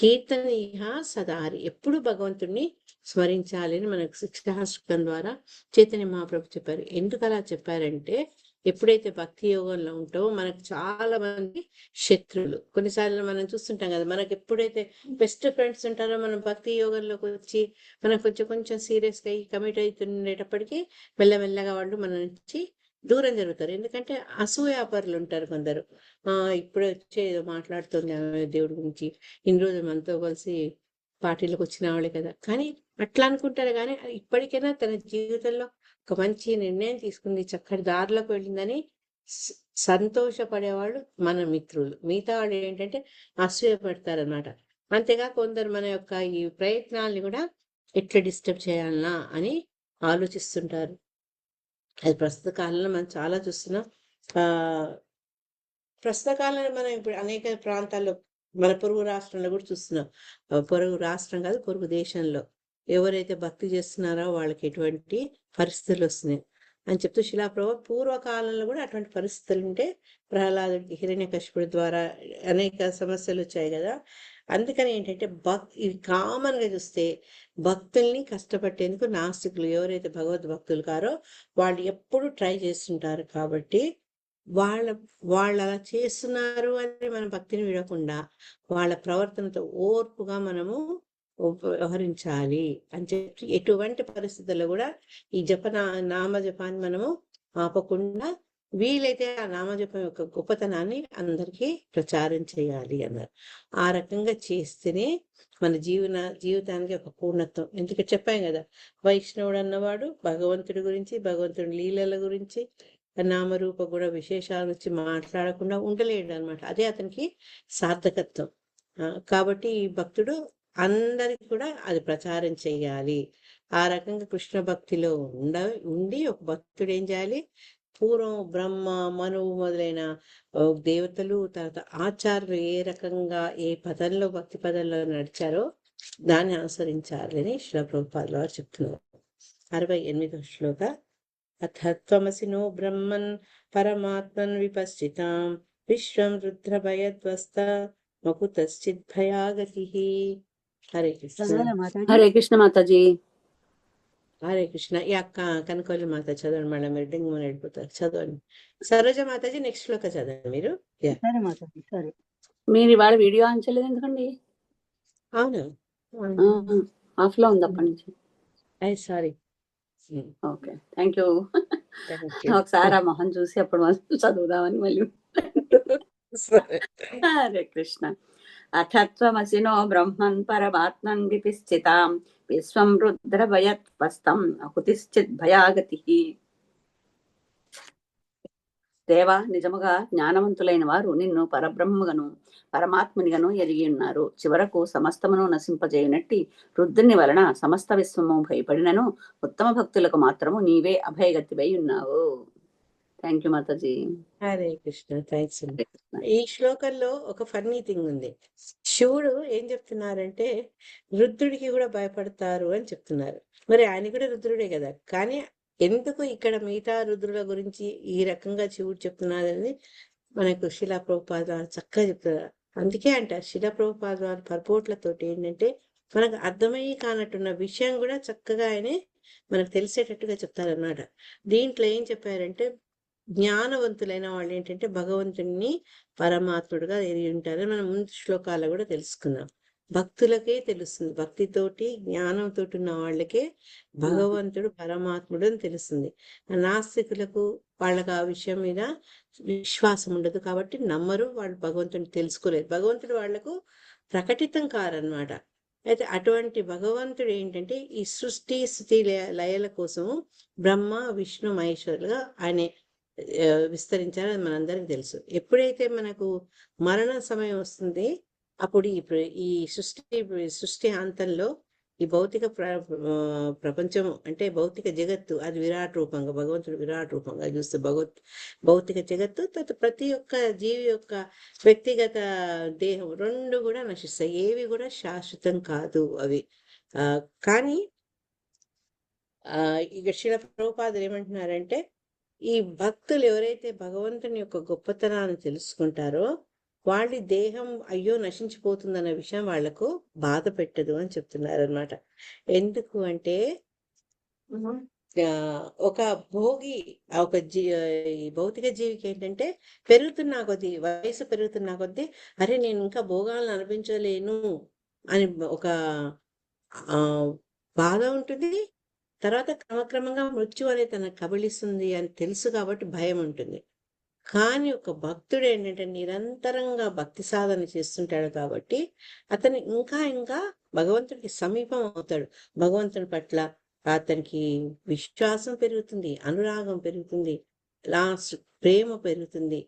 S1: కీర్తనీయ సదాహరి, ఎప్పుడు భగవంతుణ్ణి స్మరించాలి అని మనకు శిక్షాష్టకం ద్వారా చైతన్య మహాప్రభు చెప్పారు. ఎందుకు అలా చెప్పారంటే ఎప్పుడైతే భక్తి యోగంలో ఉంటామో మనకు చాలా మంది శత్రువులు, కొన్నిసార్లు మనం చూస్తుంటాం కదా, మనకు ఎప్పుడైతే బెస్ట్ ఫ్రెండ్స్ ఉంటారో మనం భక్తి యోగంలోకి వచ్చి మనం కొంచెం సీరియస్గా అయ్యి కమిట్ అవుతుండేటప్పటికీ మెల్లమెల్లగా వాళ్ళు మన నుంచి దూరం జరుగుతారు. ఎందుకంటే అసూయాపరులు ఉంటారు కొందరు. ఇప్పుడే వచ్చే ఏదో మాట్లాడుతుంది ఆమె దేవుడి గురించి, ఇన్ని రోజులు మనతో కలిసి పార్టీలకు వచ్చిన వాళ్ళే కదా, కానీ అట్లా అనుకుంటారు. కానీ ఇప్పటికైనా తన జీవితంలో ఒక మంచి నిర్ణయం తీసుకుంది, చక్కటి దారిలోకి వెళ్ళిందని సంతోషపడేవాళ్ళు మన మిత్రులు. మిగతా వాళ్ళు ఏంటంటే అసూయపడతారనమాట. అంతేగా కొందరు మన యొక్క ఈ ప్రయత్నాల్ని కూడా ఎట్లా డిస్టర్బ్ చేయాలనా అని ఆలోచిస్తుంటారు. అది ప్రస్తుత కాలంలో మనం చాలా చూస్తున్నాం. ప్రస్తుత కాలంలో మనం ఇప్పుడు అనేక ప్రాంతాల్లో, మన పొరుగు రాష్ట్రంలో కూడా చూస్తున్నాం. పొరుగు రాష్ట్రం కాదు, పొరుగు దేశంలో ఎవరైతే భక్తి చేస్తున్నారో వాళ్ళకి ఎటువంటి పరిస్థితులు వస్తున్నాయి అని చెప్తూ శిలాప్రభు పూర్వకాలంలో కూడా అటువంటి పరిస్థితులు ఉంటే ప్రహ్లాదుడికి హిరణ్యకశిపుడి ద్వారా అనేక సమస్యలు వచ్చాయి కదా. అందుకని ఏంటంటే ఇది కామన్గా చూస్తే భక్తుల్ని కష్టపట్టేందుకు నాస్తికులు ఎవరైతే భగవద్భక్తులు కారో వాళ్ళు ఎప్పుడు ట్రై చేస్తుంటారు. కాబట్టి వాళ్ళు అలా చేస్తున్నారు అని మన భక్తిని విడకుండా వాళ్ళ ప్రవర్తనతో ఓర్పుగా మనము వ్యవహరించాలి అని చెప్పి, ఎటువంటి పరిస్థితుల్లో కూడా ఈ నామజపాన్ని మనము ఆపకుండా వీలైతే ఆ నామజపం యొక్క గొప్పతనాన్ని అందరికీ ప్రచారం చేయాలి అన్నారు. ఆ రకంగా చేస్తేనే మన జీవితానికి ఒక పూర్ణత్వం. ఎందుకంటే చెప్పాం కదా, వైష్ణవుడు అన్నవాడు భగవంతుడి గురించి, భగవంతుడి లీలల గురించి, నామరూప కూడా విశేషాల గురించి మాట్లాడకుండా ఉండలేడు అనమాట. అదే అతనికి సార్థకత్వం. కాబట్టి ఈ భక్తుడు అందరికి కూడా అది ప్రచారం చేయాలి. ఆ రకంగా కృష్ణ భక్తిలో ఉండి ఒక భక్తుడు ఏం చేయాలి, పూర్వం బ్రహ్మ మనువు మొదలైన దేవతలు, తర్వాత ఆచార్యులు ఏ రకంగా ఏ పదంలో భక్తి పదంలో నడిచారో దాన్ని అనుసరించాలని శ్రీల ప్రభుపాదుల వారు చెప్తున్నారు. 68వ శ్లోక. అథత్వమసి నో బ్రహ్మన్ పరమాత్మన్ విపశ్చితాం విశ్వం రుద్రభయధ్వస్త మకుతశ్చిద్భయాగతి. హరే కృష్ణ.
S4: హరే కృష్ణ మాతాజీ.
S1: హరే కృష్ణ. ఈ అక్క కనకవల్లి మాత చదవండి, మళ్ళీ మీరు డింగ్ అని వెళ్ళిపోతారు. చదవండి. సరోజ మాతాజీ నెక్స్ట్ శ్లోక చదవండి మీరు.
S4: మీరు ఇవాళ వీడియో ఆన్ చేయలేదు ఎందుకండి?
S1: అవును,
S4: ఆఫ్ లో ఉంది అప్పటి నుంచి.
S1: సారీ.
S4: Okay, thank you. ఒకసారి ఆ మొహం చూసి అప్పుడు మనం చదువుదామని మళ్ళీ. హరే కృష్ణ. అథత్వమసినో బ్రహ్మన్ పరమాత్మన్ విపిశ్చితాం విశ్వం రుద్రభయత్వస్తం అకుతిశ్చిత్ భయాగతి. దేవా, నిజముగా జ్ఞానవంతులైన వారు నిన్ను పరబ్రహ్మగను పరమాత్మునిగను ఎరిగి ఉన్నారు. చివరకు సమస్తమును నశింపజేయునట్టి రుద్రుని వలన సమస్త విశ్వము భయపడినను ఉత్తమ భక్తులకు మాత్రము నీవే అభయగతివై ఉన్నావు. థ్యాంక్ యూ మాతాజీ.
S1: హరే కృష్ణ. థ్యాంక్స్. ఈ శ్లోకంలో ఒక ఫన్నీ థింగ్ ఉంది. శివుడు ఏం చెప్తున్నారంటే రుద్రుడికి కూడా భయపడతారు అని చెప్తున్నారు. మరి ఆయన కూడా రుద్రుడే కదా, కానీ ఎందుకు ఇక్కడ మిగతా రుద్రుల గురించి ఈ రకంగా శివుడు చెప్తున్నారని మనకు శిలా ప్రభుపాద వారు చక్కగా చెప్తున్నారు. అందుకే అంటారు శిలా ప్రభుపాద వారి పరపోట్లతోటి ఏంటంటే మనకు అర్థమయ్యి కానట్టున్న విషయం కూడా చక్కగా ఆయనే మనకు తెలిసేటట్టుగా చెప్తారన్నమాట. దీంట్లో ఏం చెప్పారంటే జ్ఞానవంతులైన వాళ్ళు ఏంటంటే భగవంతుడిని పరమాత్ముడుగా ఎరిగి ఉంటారని మనం ముందు శ్లోకాల్లో కూడా తెలుసుకున్నాం. భక్తులకే తెలుస్తుంది, భక్తితోటి జ్ఞానంతో ఉన్న వాళ్ళకే భగవంతుడు పరమాత్ముడు అని తెలుస్తుంది. నాస్తికులకు వాళ్ళకి ఆ విషయం మీద విశ్వాసం ఉండదు కాబట్టి నమ్మరు, వాళ్ళు భగవంతుడిని తెలుసుకోలేదు. భగవంతుడు వాళ్లకు ప్రకటితం కారన్నమాట. అయితే అటువంటి భగవంతుడు ఏంటంటే ఈ సృష్టి స్థితి లయల కోసము బ్రహ్మ విష్ణు మహేశ్వరులుగా ఆయన విస్తరించారని మనందరికి తెలుసు. ఎప్పుడైతే మనకు మరణ సమయం వస్తుంది అప్పుడు ఈ సృష్టి అంతంలో ఈ భౌతిక ప్రపంచము అంటే భౌతిక జగత్తు అది విరాట్ రూపంగా భగవంతుడు విరాట్ రూపంగా చూస్తే భౌతిక జగత్తు తర్వాత ప్రతి ఒక్క జీవి యొక్క వ్యక్తిగత దేహం రెండు కూడా నశిస్తాయి. ఏవి కూడా శాశ్వతం కాదు అవి. కానీ ఇక శ్రీల ప్రభుపాదులు ఏమంటున్నారంటే ఈ భక్తులు ఎవరైతే భగవంతుని యొక్క గొప్పతనాన్ని తెలుసుకుంటారో వాళ్ళ దేహం అయ్యో నశించిపోతుందన్న విషయం వాళ్లకు బాధ పెట్టదు అని చెప్తున్నారు అనమాట. ఎందుకు అంటే ఒక భోగి ఒక ఈ భౌతిక జీవికి ఏంటంటే పెరుగుతున్నా కొద్దీ వయసు పెరుగుతున్నా కొద్దీ అరే నేను ఇంకా భోగాలను అనిపించలేను అని ఒక బాధ ఉంటుంది. తర్వాత క్రమక్రమంగా మృత్యు అనేది తనకు కబళిస్తుంది అని తెలుసు కాబట్టి భయం ఉంటుంది. కానీ ఒక భక్తుడు ఏంటంటే నిరంతరంగా భక్తి సాధన చేస్తుంటాడు కాబట్టి అతను ఇంకా ఇంకా భగవంతుడికి సమీపం అవుతాడు. భగవంతుని పట్ల అతనికి విశ్వాసం పెరుగుతుంది, అనురాగం పెరుగుతుంది, లాస్ట్ ప్రేమ పెరుగుతుంది,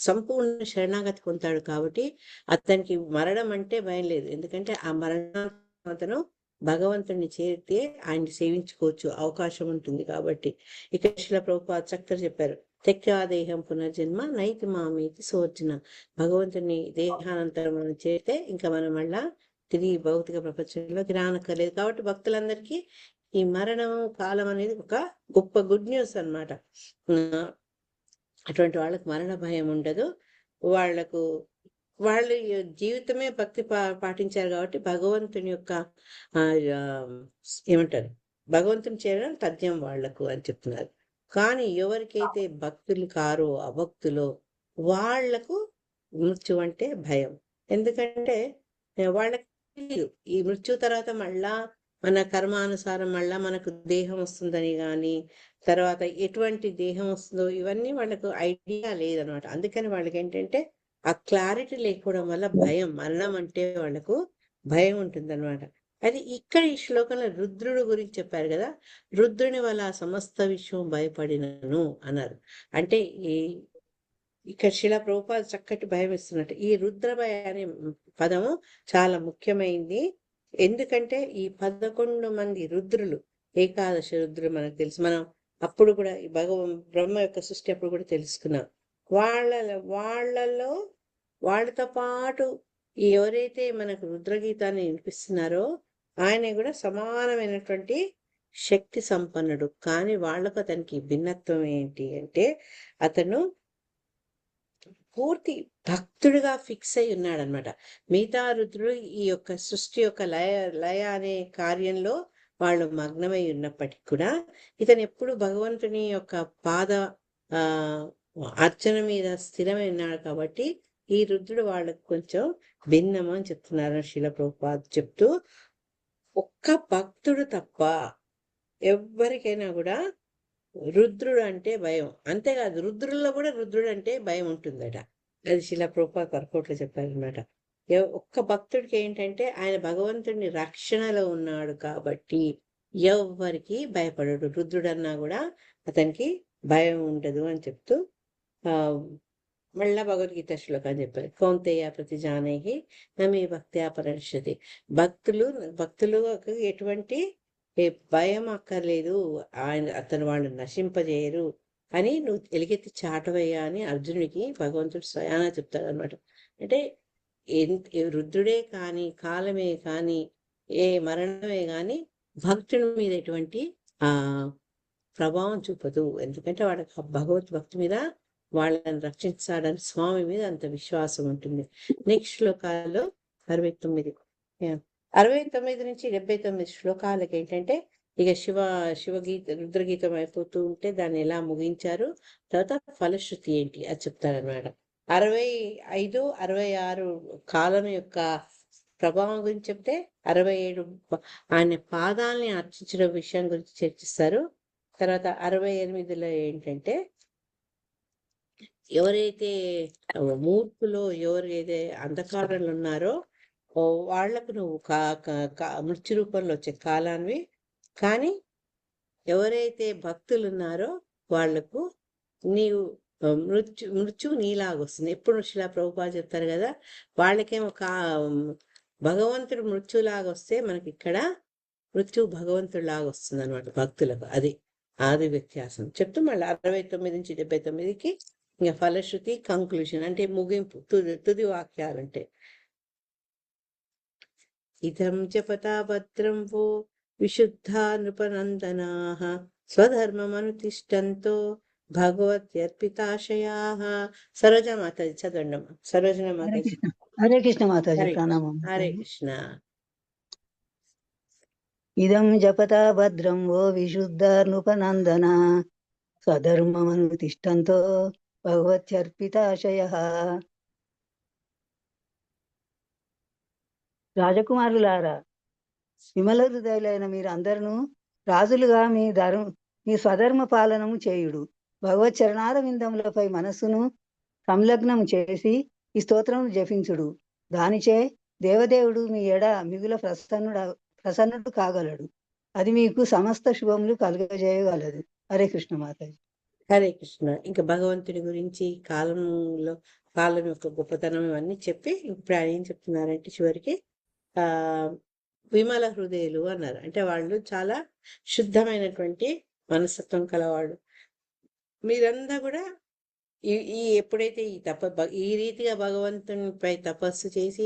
S1: సంపూర్ణ శరణాగతి పొందుతాడు. కాబట్టి అతనికి మరణం అంటే భయం లేదు. ఎందుకంటే ఆ మరణం అతను భగవంతుడిని చేరితే ఆయన్ని సేవించుకోవచ్చు అవకాశం ఉంటుంది. కాబట్టి ఇక్కడ శ్రీల ప్రభుపాద చక్కగా చెప్పారు, తెక్కాదేహం పునర్జన్మ నైతి మామేతి సోర్జన. భగవంతుని దేహానంతరం మనం చేరితే ఇంకా మనం మళ్ళా తిరిగి భౌతిక ప్రపంచంలోకి రానక్కర్లేదు. కాబట్టి భక్తులందరికీ ఈ మరణం కాలం అనేది ఒక గొప్ప గుడ్ న్యూస్ అన్నమాట. అటువంటి వాళ్ళకు మరణ భయం ఉండదు. వాళ్ళు జీవితమే భక్తి పాటించారు కాబట్టి భగవంతుని యొక్క ఏమంటారు భగవంతుని చేరడం తథ్యం వాళ్లకు అని చెప్తున్నారు. కానీ ఎవరికైతే భక్తులు కారో అభక్తులో వాళ్లకు మృత్యు అంటే భయం. ఎందుకంటే వాళ్ళకి ఈ మృత్యు తర్వాత మళ్ళా మన కర్మానుసారం మళ్ళా మనకు దేహం వస్తుందని కానీ తర్వాత ఎటువంటి దేహం వస్తుందో ఇవన్నీ వాళ్ళకు ఐడియా లేదనమాట. అందుకని వాళ్ళకి ఏంటంటే ఆ క్లారిటీ లేకపోవడం వల్ల భయం, మరణం అంటే వాళ్ళకు భయం ఉంటుందన్నమాట. అది ఇక్కడ ఈ శ్లోకంలో రుద్రుడు గురించి చెప్పారు కదా, రుద్రుని వల్ల సమస్త విశ్వం భయపడినను అన్నారు. అంటే ఇక్కడ శిలా ప్రభుపాద చక్కటి భయం ఇస్తున్నట్టు ఈ రుద్రభయ అనే పదము చాలా ముఖ్యమైంది. ఎందుకంటే ఈ 11 మంది రుద్రులు ఏకాదశ రుద్రులు మనకు తెలుసు. మనం అప్పుడు కూడా ఈ బ్రహ్మ యొక్క సృష్టి అప్పుడు కూడా తెలుసుకున్నాం. వాళ్ళతో పాటు ఈ ఎవరైతే మనకు రుద్రగీతాన్ని వినిపిస్తున్నారో ఆయన కూడా సమానమైనటువంటి శక్తి సంపన్నుడు. కానీ వాళ్ళకు అతనికి భిన్నత్వం ఏంటి అంటే అతను పూర్తి భక్తుడిగా ఫిక్స్ అయి ఉన్నాడనమాట. మిగతా రుద్రుడు ఈ యొక్క సృష్టి యొక్క లయ అనే కార్యంలో వాళ్ళు మగ్నమై ఉన్నప్పటికీ కూడా ఇతను ఎప్పుడు భగవంతుని యొక్క పాద ఆ అర్చన మీద స్థిరమై ఉన్నాడు కాబట్టి ఈ రుద్రుడు వాళ్ళకు కొంచెం భిన్నము అని చెప్తున్నారు శీల ప్రభుపాద చెప్తూ. ఒక్క భక్తుడు తప్ప ఎవ్వరికైనా కూడా రుద్రుడు అంటే భయం. అంతేకాదు రుద్రుల్లో కూడా రుద్రుడు అంటే భయం ఉంటుందట. అది శిలా ప్రభుపాద వర్కౌట్లో చెప్పారనమాట. ఒక్క భక్తుడికి ఏంటంటే ఆయన భగవంతుడిని రక్షణలో ఉన్నాడు కాబట్టి ఎవ్వరికి భయపడడు. రుద్రుడు అన్నా కూడా అతనికి భయం ఉండదు అని చెప్తూ మళ్ళా భగవద్గీత శ్లోకాన్ని చెప్పారు. కౌంతేయ ప్రతి జానేహి నమే భక్త్యా పరరిష్యతి. భక్తులకు ఎటువంటి భయం అక్కర్లేదు, అతను వాళ్ళు నశింపజేయరు అని నువ్వు ఎలుగెత్తి చాటవయ్యా అని అర్జునుడికి భగవంతుడు స్వయానా చెప్తాడు అనమాట. అంటే రుద్రుడే కానీ కాలమే కానీ ఏ మరణమే కానీ భక్తుడి మీద ఎటువంటి ప్రభావం చూపదు. ఎందుకంటే వాళ్ళకి భగవత్ భక్తి మీద వాళ్ళని రక్షించాలని స్వామి మీద అంత విశ్వాసం ఉంటుంది. నెక్స్ట్ శ్లోకాల్లో 69 నుంచి 79 శ్లోకాలకి ఏంటంటే ఇక రుద్రగీతం అయిపోతూ ఉంటే దాన్ని ఎలా ముగించారు, తర్వాత ఫలశ్రుతి ఏంటి అది చెప్తారనమాట. 65, 66 కాలం యొక్క ప్రభావం గురించి చెప్తే 67 ఆయన పాదాలని అర్చించడం విషయం గురించి చర్చిస్తారు. తర్వాత 68లో ఏంటంటే ఎవరైతే మూర్ఖులో ఎవరైతే అంధకారంలో ఉన్నారో వాళ్లకు నువ్వు మృత్యు రూపంలో వచ్చే కాలాన్ని, కానీ ఎవరైతే భక్తులు ఉన్నారో వాళ్లకు నీవు మృత్యు నీలాగొస్తుంది. ఎప్పుడు శిలా ప్రభుపాద చెప్తారు కదా, వాళ్ళకేమో భగవంతుడు మృత్యులాగా వస్తే మనకి ఇక్కడ మృత్యు భగవంతుడు లాగా వస్తుంది అనమాట భక్తులకు. అది ఆది వ్యత్యాసం చెప్తూ మళ్ళీ 69 నుంచి 79కి ఇంకా ఫలశ్రుతి కంక్లూషన్ అంటే ముగింపు, తుది వాక్యాలంటే ఇదం జపతా భద్రం వో విశుద్ధా నృపనందనాః స్వధర్మమనుతిష్టంతో భగవత్యర్పితాశయాః. సరోజ మాతాజీ చదవండి. సరోజన మాతాజీ.
S5: హరే కృష్ణ మాతాజీ, ప్రణామం.
S1: హరే కృష్ణ.
S5: ఇదం జపతా భద్రం ఓ విశుద్ధ నృపనందన స్వధర్మమనుతిష్టంతో భగవత్యర్పితాశయః. రాజకుమారులారా, విమల హృదయులైన మీరు అందరూ రాజులుగా మీ స్వధర్మ పాలనము చేయుడు. భగవత్ చరణారవిందములపై మనస్సును సంలగ్నము చేసి ఈ స్తోత్రమును జపించుడు. దానిచే దేవదేవుడు మీ ఎడ మిగుల ప్రసన్నుడు కాగలడు. అది మీకు సమస్త శుభములు కలుగజేయగలదు. హరే కృష్ణ మాతాజీ.
S1: హరే కృష్ణ. ఇంకా భగవంతుడి గురించి కాలం యొక్క గొప్పతనం ఇవన్నీ చెప్పి ఇప్పుడు ఆయన ఏం చెప్తున్నారంటే చివరికి విమల హృదయులు అన్నారు. అంటే వాళ్ళు చాలా శుద్ధమైనటువంటి మనస్తత్వం కలవాళ్ళు. మీరంతా కూడా ఎప్పుడైతే ఈ రీతిగా భగవంతునిపై తపస్సు చేసి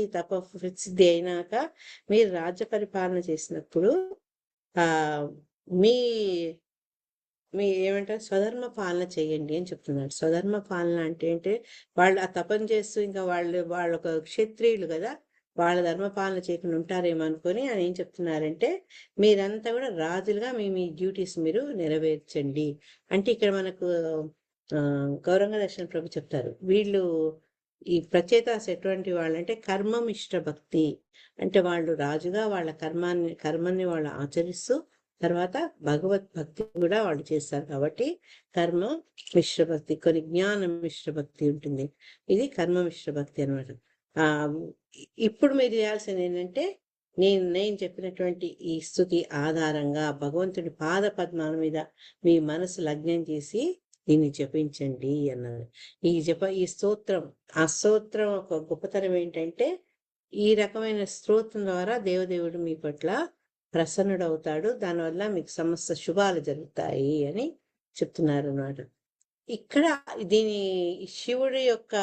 S1: సిద్ధి అయినాక మీరు రాజ్య పరిపాలన చేసినప్పుడు మీ ఏమంటారు స్వధర్మ పాలన చేయండి అని చెప్తున్నారు. స్వధర్మ పాలన అంటే వాళ్ళు ఆ తపన చేస్తూ ఇంకా వాళ్ళ ఒక క్షత్రియులు కదా, వాళ్ళ ధర్మ పాలన చేయకుండా ఉంటారేమో అనుకొని ఆయన ఏం చెప్తున్నారంటే మీరంతా కూడా రాజులుగా మీ డ్యూటీస్ మీరు నెరవేర్చండి. అంటే ఇక్కడ మనకు గౌరంగ దర్శన ప్రభు చెప్తారు, వీళ్ళు ఈ ప్రచేతాస్ ఎటువంటి వాళ్ళు అంటే కర్మమిష్ట భక్తి. అంటే వాళ్ళు రాజుగా వాళ్ళ కర్మాన్ని వాళ్ళు ఆచరిస్తూ తర్వాత భగవత్ భక్తి కూడా వాళ్ళు చేస్తారు. కాబట్టి కర్మ మిశ్ర భక్తి, కొన్ని జ్ఞానం మిశ్ర భక్తి ఉంటుంది. ఇది కర్మ మిశ్ర భక్తి అనమాట. ఇప్పుడు మీరు చేయాల్సింది ఏంటంటే నేను చెప్పినటువంటి ఈ స్తుతి ఆధారంగా భగవంతుడి పాద పద్మాల మీద మీ మనసు లగ్నం చేసి దీన్ని జపించండి అన్నారు. ఈ స్తోత్రం, ఆ స్తోత్రం ఒక గొప్పతనం ఏంటంటే ఈ రకమైన స్తోత్రం ద్వారా దేవదేవుడు మీ పట్ల ప్రసన్నుడవుతాడు. దానివల్ల మీకు సమస్త శుభాలు జరుగుతాయి అని చెప్తున్నారు అన్నమాట. ఇక్కడ దీని శివుడి యొక్క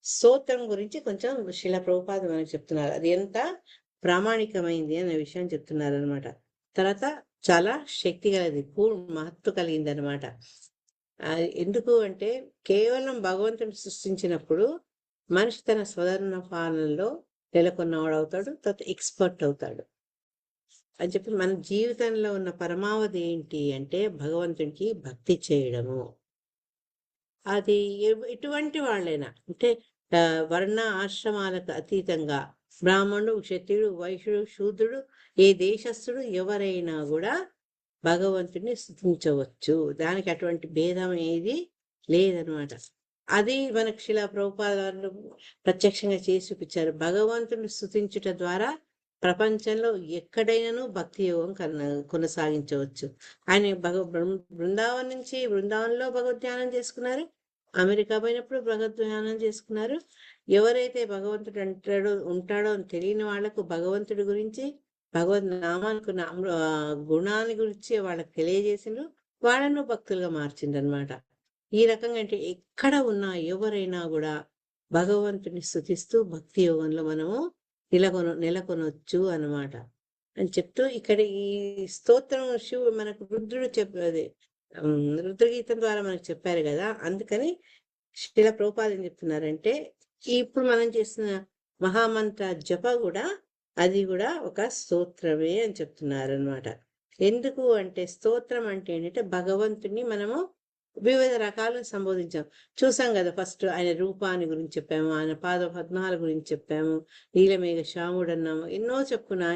S1: స్తోత్రం గురించి కొంచెం శిలా ప్రభుపాద మనకు చెప్తున్నారు. అది ఎంత ప్రామాణికమైంది అనే విషయం చెప్తున్నారు అనమాట. తర్వాత చాలా శక్తి గలది, మహత్తు కలిగింది అనమాట. ఎందుకు అంటే కేవలం భగవంతుని సృష్టించినప్పుడు మనిషి తన స్వధర్మ పాలనలో నెలకొన్నవాడు అవుతాడు, తర్వాత ఎక్స్పర్ట్ అవుతాడు అని చెప్పి మన జీవితంలో ఉన్న పరమావధి ఏంటి అంటే భగవంతునికి భక్తి చేయడము. అది ఎటువంటి వాళ్ళైనా అంటే వర్ణ ఆశ్రమాలకు అతీతంగా బ్రాహ్మణుడు, క్షత్రియుడు, వైశ్యుడు, శూద్రుడు, ఏ దేశస్థుడు ఎవరైనా కూడా భగవంతుడిని స్తుతించవచ్చు. దానికి అటువంటి భేదం ఏది లేదనమాట. అది మనకు శిలా ప్రభుపాద వారు ప్రత్యక్షంగా చేసి చూపించారు. భగవంతుని స్తుతించుట ద్వారా ప్రపంచంలో ఎక్కడైనాను భక్తి యోగం కొనసాగించవచ్చు. ఆయన బృందావనం నుంచి బృందావనంలో భగవద్ధ్యానం చేసుకున్నారు, అమెరికా పోయినప్పుడు భగవద్ధ్యానం చేసుకున్నారు. ఎవరైతే భగవంతుడు ఉంటాడో అని తెలియని వాళ్లకు భగవంతుడి గురించి, భగవద్ నామానికి గుణాన్ని గురించి వాళ్ళకి తెలియజేసిండ్రు, వాళ్ళను భక్తులుగా మార్చిండ్రు అనమాట. ఈ రకంగా అంటే ఎక్కడ ఉన్నా ఎవరైనా కూడా భగవంతుని స్తుతిస్తూ భక్తి యోగంలో మనము నెలకొనొచ్చు అన్నమాట అని చెప్తూ ఇక్కడ ఈ స్తోత్రం మనకు రుద్రుడు చెప్పేది రుద్రగీతం ద్వారా మనకు చెప్పారు కదా. అందుకని శిలా ప్రభుపాద ఏం చెప్తున్నారంటే ఇప్పుడు మనం చేస్తున్న మహామంత్ర జప కూడా అది కూడా ఒక స్తోత్రమే అని చెప్తున్నారు అనమాట. ఎందుకు అంటే స్తోత్రం అంటే ఏంటంటే భగవంతుని మనము వివిధ రకాలుగా సంబోధించాం. చూసాం కదా, ఫస్ట్ ఆయన రూపాన్ని గురించి చెప్పాము, ఆయన పాద పద్మాల గురించి చెప్పాము, నీలమేఘ శ్యాముడు అన్నాము, ఎన్నో చెప్పుకున్నాం.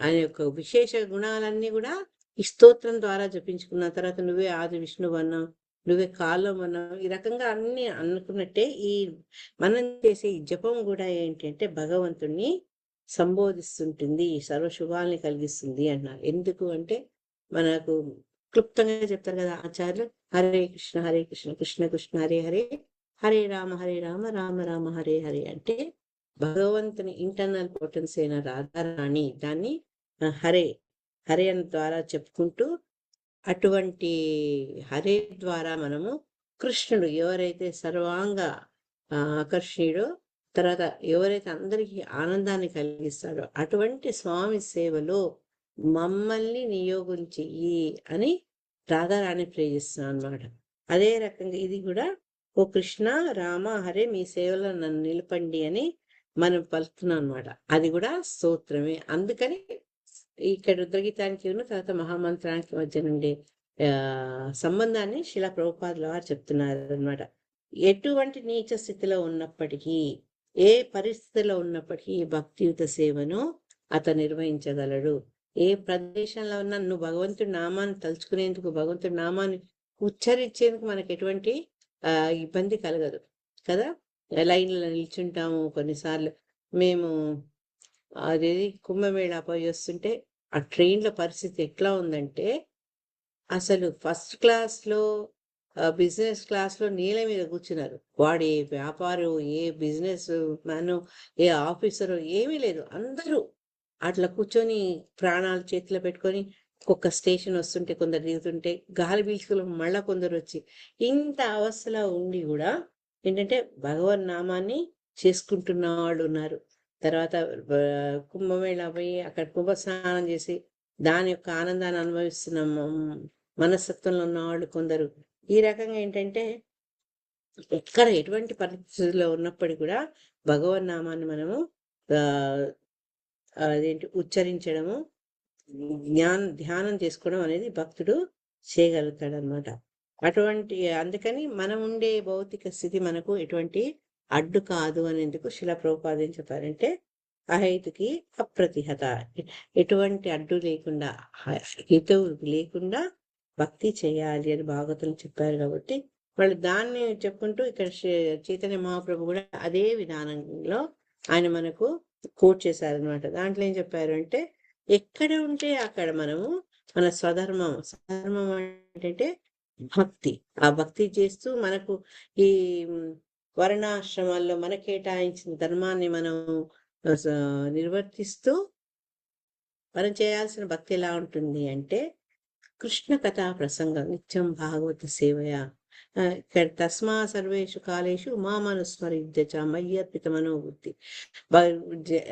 S1: ఆయన యొక్క విశేష గుణాలన్నీ కూడా ఈ స్తోత్రం ద్వారా జపించుకున్న తర్వాత నువ్వే ఆది విష్ణువు అన్నావు, నువ్వే కాలం అన్నావు. ఈ రకంగా అన్ని అనుకున్నట్టే ఈ మనం చేసే ఈ జపం కూడా ఏంటి అంటే భగవంతుణ్ణి సంబోధిస్తుంటుంది, సర్వశుభాల్ని కలిగిస్తుంది అన్నారు. ఎందుకు అంటే మనకు క్లుప్తంగా చెప్తారు కదా ఆచార్యులు, హరే కృష్ణ కృష్ణ కృష్ణ హరే హరే, హరే రామ రామ రామ హరే హరే. అంటే భగవంతుని ఇంటర్నల్ పొటెన్స్ అయిన రాధారాణి దాన్ని హరే హరే అని ద్వారా చెప్పుకుంటూ, అటువంటి హరే ద్వారా మనము కృష్ణుడు ఎవరైతే సర్వాంగ ఆకర్షణీయుడో, తర్వాత ఎవరైతే అందరికీ ఆనందాన్ని కలిగిస్తాడో అటువంటి స్వామి సేవలో మమ్మల్ని నియోగం చెయ్యి అని రాధారాణి ప్రేరిస్తున్నాను అనమాట. అదే రకంగా ఇది కూడా ఓ కృష్ణ రామ హరే మీ సేవలో నన్ను నిలపండి అని మనం పలుకుతున్నాం అనమాట. అది కూడా స్తోత్రమే. అందుకని ఇక్కడ రుద్రగీతానికి తర్వాత మహామంత్రానికి మధ్య నుండి సంబంధాన్ని శిలా ప్రభుపాదుల వారు చెప్తున్నారు అనమాట. ఎటువంటి నీచ స్థితిలో ఉన్నప్పటికీ, ఏ పరిస్థితిలో ఉన్నప్పటికీ భక్తియుత సేవను అతను నిర్వహించగలడు. ఏ ప్రదేశంలో ఉన్నా నువ్వు భగవంతుడి నామాన్ని తలుచుకునేందుకు, భగవంతుడి నామాన్ని ఉచ్చరించేందుకు మనకు ఎటువంటి ఇబ్బంది కలగదు కదా. లైన్లో నిల్చుంటాము. కొన్నిసార్లు మేము అదేది కుంభమేళా పోయి వస్తుంటే ఆ ట్రైన్ల పరిస్థితి ఎట్లా ఉందంటే, అసలు ఫస్ట్ క్లాస్లో బిజినెస్ క్లాస్లో నీళ్ళ మీద కూర్చున్నారు. వాడు ఏ వ్యాపారం, ఏ బిజినెస్ మ్యాను, ఏ ఆఫీసరు ఏమీ లేదు, అందరూ అట్లా కూర్చొని ప్రాణాలు చేతిలో పెట్టుకొని ఒక్కొక్క స్టేషన్ వస్తుంటే కొందరు దిగుతుంటే గాలి పీల్చుకుని మళ్ళా కొందరు వచ్చి ఇంత అవస్థలో ఉండి కూడా ఏంటంటే భగవన్ నామాన్ని చేసుకుంటున్న వాళ్ళు ఉన్నారు. తర్వాత కుంభమేళా పోయి అక్కడ కుంభ స్నానం చేసి దాని యొక్క ఆనందాన్ని అనుభవిస్తున్న మనస్తత్వంలో ఉన్నవాళ్ళు కొందరు. ఈ రకంగా ఏంటంటే ఎక్కడ ఎటువంటి పరిస్థితుల్లో ఉన్నప్పటికీ కూడా భగవన్ నామాన్ని మనము అదేంటి ఉచ్చరించడము, ధ్యానం చేసుకోవడం అనేది భక్తుడు చేయగలుగుతాడు అనమాట. అటువంటి అందుకని మనం ఉండే భౌతిక స్థితి మనకు ఎటువంటి అడ్డు కాదు అనేందుకు శిలా ప్రభుపాద ఏం చెప్పారంటే అహైతుకి అప్రతిహత, ఎటువంటి అడ్డు లేకుండా, హితవు లేకుండా భక్తి చేయాలి అని భాగవతులు చెప్పారు. కాబట్టి వాళ్ళు దాన్ని చెప్పుకుంటూ ఇక్కడ చైతన్య మహాప్రభు కూడా అదే విధానంలో ఆయన మనకు కోట్ చేశారనమాట. దాంట్లో ఏం చెప్పారు అంటే ఎక్కడ ఉంటే అక్కడ మనము మన స్వధర్మం ఏంటంటే భక్తి, ఆ భక్తి చేస్తూ మనకు ఈ వర్ణాశ్రమాల్లో మన కేటాయించిన ధర్మాన్ని మనం నిర్వర్తిస్తూ మనం చేయాల్సిన భక్తి ఎలా ఉంటుంది అంటే కృష్ణ కథా ప్రసంగం, నిత్యం భాగవత సేవయ, ఇక్కడ తస్మా సర్వేషు కాలేషు మామనుస్మరిద్య చ మయ్యర్పిత మనోబుద్ధి.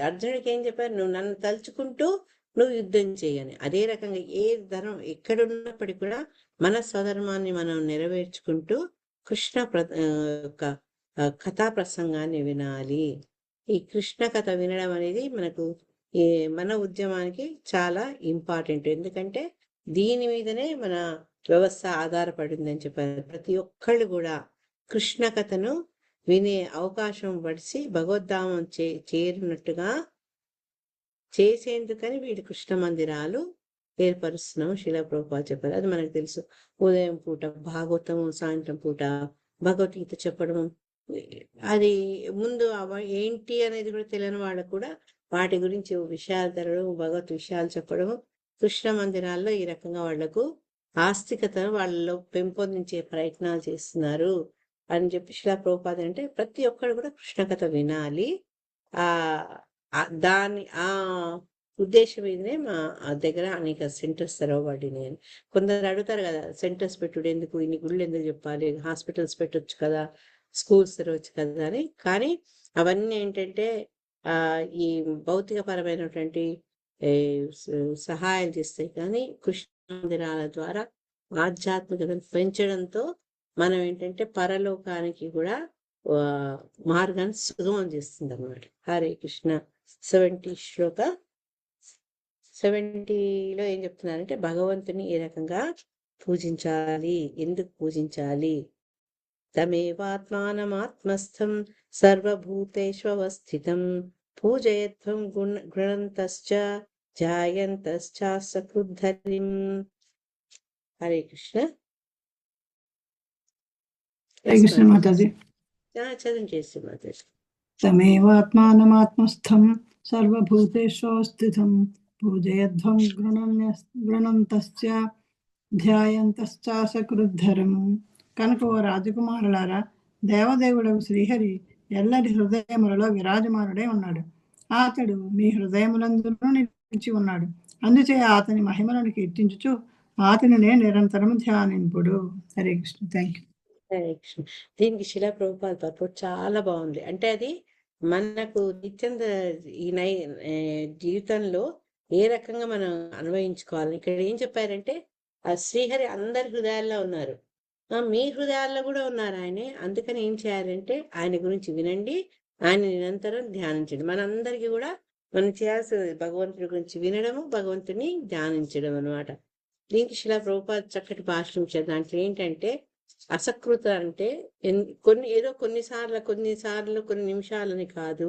S1: అర్జునుడికి ఏం చెప్పారు? నువ్వు నన్ను తలుచుకుంటూ నువ్వు యుద్ధం చేయని. అదే రకంగా ఏ ధర్మం ఎక్కడున్నప్పటికీ కూడా మన స్వధర్మాన్ని మనం నెరవేర్చుకుంటూ కృష్ణ కథా ప్రసంగాన్ని వినాలి. ఈ కృష్ణ కథ వినడం అనేది మనకు మన ఉద్యమానికి చాలా ఇంపార్టెంట్. ఎందుకంటే దీని మీదనే మన వ్యవస్థ ఆధారపడిందని చెప్పారు. ప్రతి ఒక్కళ్ళు కూడా కృష్ణ కథను వినే అవకాశం పడిచి భగవద్ధామం చేరినట్టుగా చేసేందుకని వీడి కృష్ణ మందిరాలు ఏర్పరుస్తున్నాము. శిలా ప్రభుపాద చెప్పారు. అది మనకు తెలుసు. ఉదయం పూట భాగవతము, సాయంత్రం పూట భగవద్గీత చెప్పడము. అది ముందు ఏంటి అనేది కూడా తెలియని వాళ్ళకు కూడా వాటి గురించి విషయాలు తెరవడం, భగవత్ విషయాలు చెప్పడము. కృష్ణ మందిరాల్లో ఈ రకంగా వాళ్లకు ఆస్తికతను వాళ్ళలో పెంపొందించే ప్రయత్నాలు చేస్తున్నారు అని చెప్పి శిలా ప్రభుపాద అంటే ప్రతి ఒక్కరు కూడా కృష్ణ కథ వినాలి. దాని ఉద్దేశం మీదనే మా దగ్గర అనేక సెంటర్స్ తెరవబడినాయి. కొందరు అడుగుతారు కదా, సెంటర్స్ పెట్టుడు ఎందుకు, ఇన్ని గుళ్ళు ఎందుకు చెప్పాలి, హాస్పిటల్స్ పెట్టొచ్చు కదా, స్కూల్స్ తెరవచ్చు కదా అని. కానీ అవన్నీ ఏంటంటే ఈ భౌతిక పరమైనటువంటి సహాయం చేస్తాయి. కానీ కృష్ణ మందిరాల ద్వారా ఆధ్యాత్మికతను పెంచడంతో మనం ఏంటంటే పరలోకానికి కూడా మార్గాన్ని సుగమం చేస్తుంది అన్నమాట. హరే కృష్ణ. 70 శ్లోక 70లో ఏం చెప్తున్నారంటే భగవంతుని ఏ రకంగా పూజించాలి, ఎందుకు పూజించాలి. తమేవాత్మానమాత్మస్థం సర్వభూతేష్వస్థితం పూజయత్వం గృణంతశ్చ జాయంతశ్చాసకృద్ధరిం. హరే కృష్ణ.
S6: కృష్ణ మాతాజీ.
S1: చదువు చేసి మాతాజీ.
S6: తమేవాత్మానమాత్మస్థం సర్వభూతేష్వస్థితం పూజయధ్వం గృణంతశ్చ ధ్యాయంతశ్చాసకృద్ధరం. కనుక ఓ రాజకుమారులారా, దేవదేవుడకు శ్రీహరి ఎల్లరి హృదయములలో విరాజమానుడై ఉన్నాడు. అతడు మీ హృదయములందులో నిలిచి ఉన్నాడు. అందుచే అతని మహిమలను కీర్తించుచు అతనినే నిరంతరం ధ్యానింపుడు. హరే కృష్ణ. Thank you.
S1: హరే కృష్ణ. దీనికి శిలా ప్రభుపాద పర్పట్ చాలా బాగుంది. అంటే అది మనకు నిత్యం ఈ జీవితంలో ఏ రకంగా మనం అన్వయించుకోవాలి. ఇక్కడ ఏం చెప్పారంటే ఆ శ్రీహరి అందరి హృదయాల్లో ఉన్నారు, మీ హృదయాల్లో కూడా ఉన్నారు ఆయనే. అందుకని ఏం చేయాలంటే ఆయన గురించి వినండి, ఆయన నిరంతరం ధ్యానించండి. మనందరికీ కూడా మనం చేయాల్సింది భగవంతుడి గురించి వినడము, భగవంతుని ధ్యానించడం అనమాట. దీనికి శిలా ప్రభుపాద చక్కటి భాషలు ఇచ్చారు. దాంట్లో ఏంటంటే అసకృత అంటే కొన్నిసార్లు కొన్ని నిమిషాలని కాదు,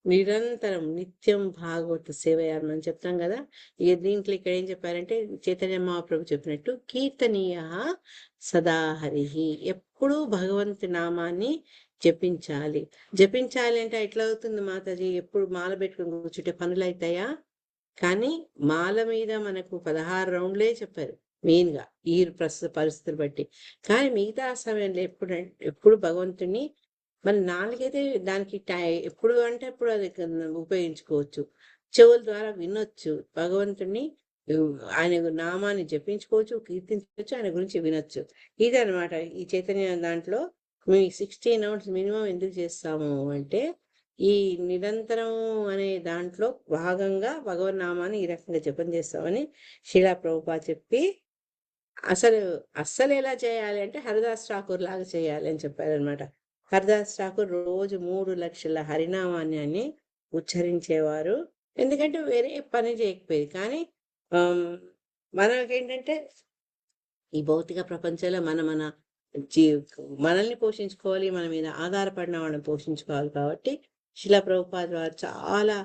S1: నిరంతరం నిత్యం భాగవత సేవ మనం చెప్తాం కదా. దీంట్లో ఇక్కడ ఏం చెప్పారంటే చైతన్య మహాప్రభు చెప్పినట్టు కీర్తనీయ సదా హరిహి, ఎప్పుడూ భగవంతు నామాన్ని జపించాలి. జపించాలి అంటే ఎట్లా అవుతుంది మాతాజీ? ఎప్పుడు మాల పెట్టుకుని కూర్చుంటే పనులు అవుతాయా? కానీ మాల మీద మనకు 16 రౌండ్లే చెప్పారు మెయిన్ గా ఈ ప్రస్తుత పరిస్థితులు బట్టి. కానీ మిగతా సమయంలో ఎప్పుడు భగవంతుని మన నాలుగైతే దానికి ఎప్పుడు అంటే ఎప్పుడు అది ఉపయోగించుకోవచ్చు. చెవుల ద్వారా వినొచ్చు భగవంతుని, ఆయన నామాన్ని జపించుకోవచ్చు, కీర్తించవచ్చు, ఆయన గురించి వినొచ్చు. ఇదనమాట ఈ చైతన్య దాంట్లో. మేము 16 రౌండ్స్ మినిమం ఎందుకు చేస్తాము అంటే ఈ నిరంతరం అనే దాంట్లో భాగంగా భగవన్ నామాన్ని ఈ రకంగా జపం చేస్తామని శిలా ప్రభుపాద చెప్పి అస్సలు ఎలా చేయాలి అంటే హరిదాస్ ఠాకూర్ లాగా చేయాలి అని చెప్పారనమాట. హరిదాస్ ఠాకూర్ రోజు 3 లక్షల హరినామాన్ని ఉచ్చరించేవారు. ఎందుకంటే వేరే పని చేయకపోయేది. కానీ మనకేంటంటే ఈ భౌతిక ప్రపంచంలో మనల్ని పోషించుకోవాలి, మన మీద ఆధారపడిన వాళ్ళని పోషించుకోవాలి. కాబట్టి శిలా ప్రభుపాద వారు చాలా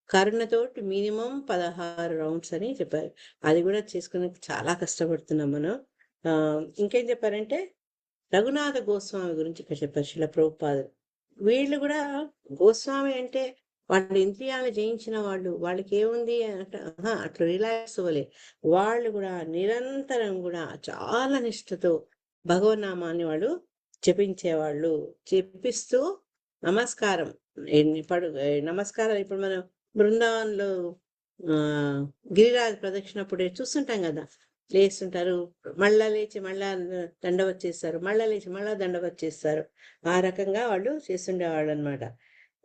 S1: కరుణతోటి మినిమం 16 రౌండ్స్ అని చెప్పారు. అది కూడా చేసుకునే చాలా కష్టపడుతున్నాం మనం. ఇంకేం చెప్పారంటే రఘునాథ గోస్వామి గురించి ఇక్కడ చెప్పారు శిలా ప్రభుపాద. వీళ్ళు కూడా గోస్వామి అంటే వాళ్ళు ఇంద్రియాలు జయించిన వాళ్ళు, వాళ్ళకి ఏముంది అట్లా రిలాక్స్ అవ్వలే. వాళ్ళు కూడా నిరంతరం కూడా చాలా నిష్ఠతో భగవన్నామాన్ని వాళ్ళు జపించేవాళ్ళు. జపిస్తూ నమస్కారం ఇప్పుడు మనం బృందావనంలో గిరిరాజ ప్రదక్షిణప్పుడు చూస్తుంటాం కదా, లేస్తుంటారు, మళ్ళా లేచి మళ్ళా దండవత్ చేస్తారు, మళ్ళా లేచి మళ్ళా దండవత్ చేస్తారు. ఆ రకంగా వాళ్ళు చేస్తుండేవాళ్ళు అనమాట.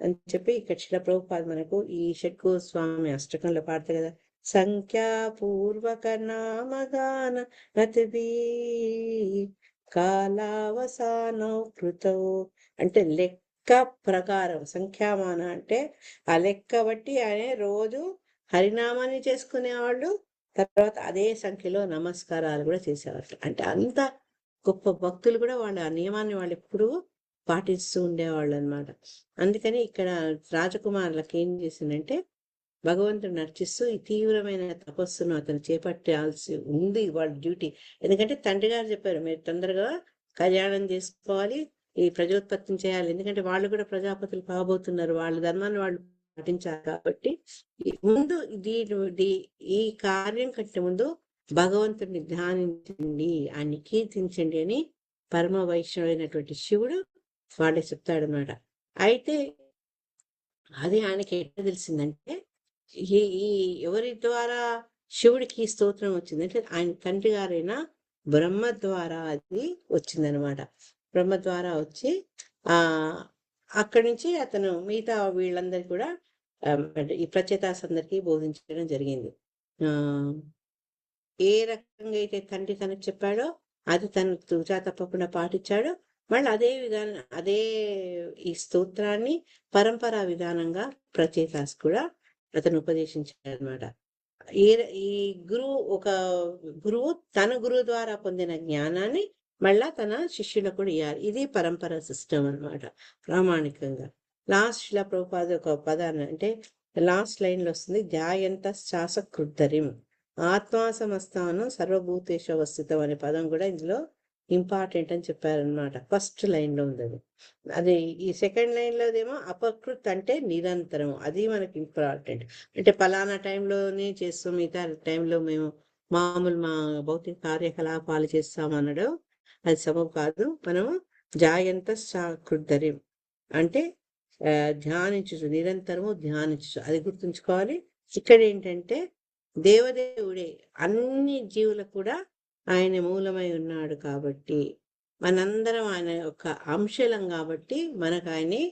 S1: అని చెప్పి ఇక్కడ శిల ప్రభుపాద మనకు ఈ షట్కోస్వామి అష్టకంలో పాడతారు కదా, సంఖ్యాపూర్వక నామగాన నతిభి కాలావసానో కృతో, అంటే లెక్క ప్రకారం సంఖ్యామాన అంటే ఆ లెక్క బట్టి ఆయన రోజు హరినామాన్ని చేసుకునేవాళ్ళు, తర్వాత అదే సంఖ్యలో నమస్కారాలు కూడా చేసేవాళ్ళు. అంటే అంత గొప్ప భక్తులు కూడా వాళ్ళ ఆ నియమాన్ని వాళ్ళు ఎప్పుడూ పాటిస్తూ ఉండేవాళ్ళు అనమాట. అందుకని ఇక్కడ రాజకుమారులకు ఏం చేసిందంటే భగవంతుడిని అర్చిస్తూ ఈ తీవ్రమైన తపస్సును అతను చేపట్టాల్సి ఉంది, వాళ్ళ డ్యూటీ. ఎందుకంటే తండ్రి గారు చెప్పారు, మీరు తొందరగా కళ్యాణం చేసుకోవాలి, ఈ ప్రజోత్పత్తిని చేయాలి, ఎందుకంటే వాళ్ళు కూడా ప్రజాపతులు కాబోతున్నారు, వాళ్ళ ధర్మాన్ని వాళ్ళు పాటించాలి. కాబట్టి ముందు ఈ కార్యం కంటే ముందు భగవంతుడిని ధ్యానించండి, ఆయన్ని కీర్తించండి అని పరమ వైష్ణవుడైనటువంటి శివుడు వాళ్ళే చెప్తాడు అనమాట. అయితే అది ఆయనకి ఎట్లా తెలిసిందంటే, ఈ ఎవరి ద్వారా శివుడికి ఈ స్తోత్రం వచ్చిందంటే ఆయన తండ్రి గారైన బ్రహ్మ ద్వారా అది వచ్చిందనమాట. బ్రహ్మ ద్వారా వచ్చి అక్కడి నుంచి అతను మిగతా వీళ్ళందరికీ కూడా ఈ ప్రచేతాస్ అందరికీ బోధించడం జరిగింది. ఏ రకంగా అయితే తండ్రి తనకు చెప్పాడో అది తను తూచా తప్పకుండా పాటించాడు. మళ్ళీ అదే విధానం, అదే ఈ స్తోత్రాన్ని పరంపరా విధానంగా ప్రచేతాస్ కూడా అతను ఉపదేశించాడు అనమాట. ఈ గురువు తన గురువు ద్వారా పొందిన జ్ఞానాన్ని మళ్ళా తన శిష్యులకు కూడా ఇవ్వాలి. ఇది పరంపర సిస్టమ్ అనమాట ప్రామాణికంగా. లాస్ట్ శిలా ప్రభుపాద ఒక పదాన్ని అంటే లాస్ట్ లైన్ లో వస్తుంది, ధ్యాయంత శాస కృద్ధరిం ఆత్మా సమస్తానం సర్వభూతేషు అవస్థితం అనే పదం కూడా ఇందులో ఇంపార్టెంట్ అని చెప్పారనమాట. ఫస్ట్ లైన్ లో ఉంది అది. అది ఈ సెకండ్ లైన్ లోదేమో అపకృత్ అంటే నిరంతరం, అది మనకి ఇంపార్టెంట్. అంటే పలానా టైంలోనే చేస్తాం, మిగతా టైంలో మేము మామూలు మా భౌతిక కార్యకలాపాలు చేస్తామనడం అది సబబు కాదు. మనము జాయంత కృద్ధరిం అంటే ధ్యానించు, నిరంతరము ధ్యానించు, అది గుర్తుంచుకోవాలి. ఇక్కడ ఏంటంటే దేవదేవుడే అన్ని జీవులకు కూడా ఆయన మూలమై ఉన్నాడు కాబట్టి, మనందరం ఆయన యొక్క అంశలం కాబట్టి మనకు ఆయనే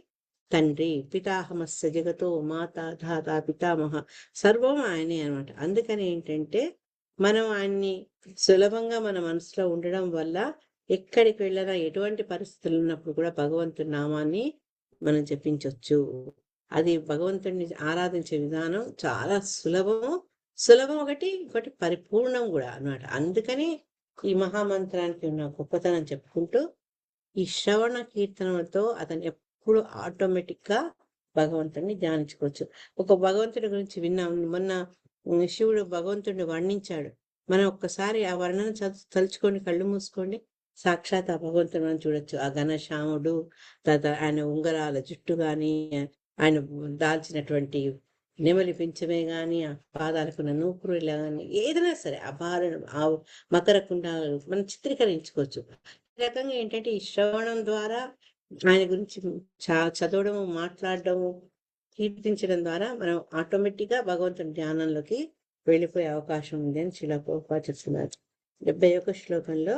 S1: తండ్రి. పితాహమస్య జగతో మాత ధాత పితామహ సర్వం ఆయనే అనమాట. అందుకని ఏంటంటే మనం ఆయన్ని సులభంగా మన మనసులో ఉండడం వల్ల ఎక్కడికి వెళ్ళినా ఎటువంటి పరిస్థితులు ఉన్నప్పుడు కూడా భగవంతుడి నామాన్ని మనం జపించవచ్చు. అది భగవంతుడిని ఆరాధించే విధానం చాలా సులభం ఒకటి, ఇంకోటి పరిపూర్ణం కూడా అన్నమాట. అందుకని ఈ మహామంత్రానికి ఉన్న గొప్పతనం చెప్పుకుంటూ ఈ శ్రవణ కీర్తనలతో అతను ఎప్పుడు ఆటోమేటిక్ గా భగవంతుడిని ధ్యానించుకోవచ్చు. ఒక భగవంతుడి గురించి విన్నాం మొన్న, శివుడు భగవంతుడిని వర్ణించాడు. మనం ఒక్కసారి ఆ వర్ణన తలుచుకొని కళ్ళు మూసుకోండి, సాక్షాత్ ఆ భగవంతుని మనం చూడొచ్చు. ఆ ఘనశ్యాముడు, తర్వాత ఆయన ఉంగరాల జుట్టు గాని, ఆయన దాల్చినటువంటి నెమలి పింఛమే గాని, ఆ పాదాలకున్న నూపురులా గాని, ఏదైనా సరే అభారణం, ఆ మకర కుండాలు మనం చిత్రీకరించుకోవచ్చు. ఈ రకంగా ఏంటంటే ఈ శ్రవణం ద్వారా ఆయన గురించి చదవడము, మాట్లాడడము, కీర్తించడం ద్వారా మనం ఆటోమేటిక్ గా భగవంతుని ధ్యానంలోకి వెళ్ళిపోయే అవకాశం ఉంది అని శిలా ప్రభుపాద చెప్తున్నారు. 71వ శ్లోకంలో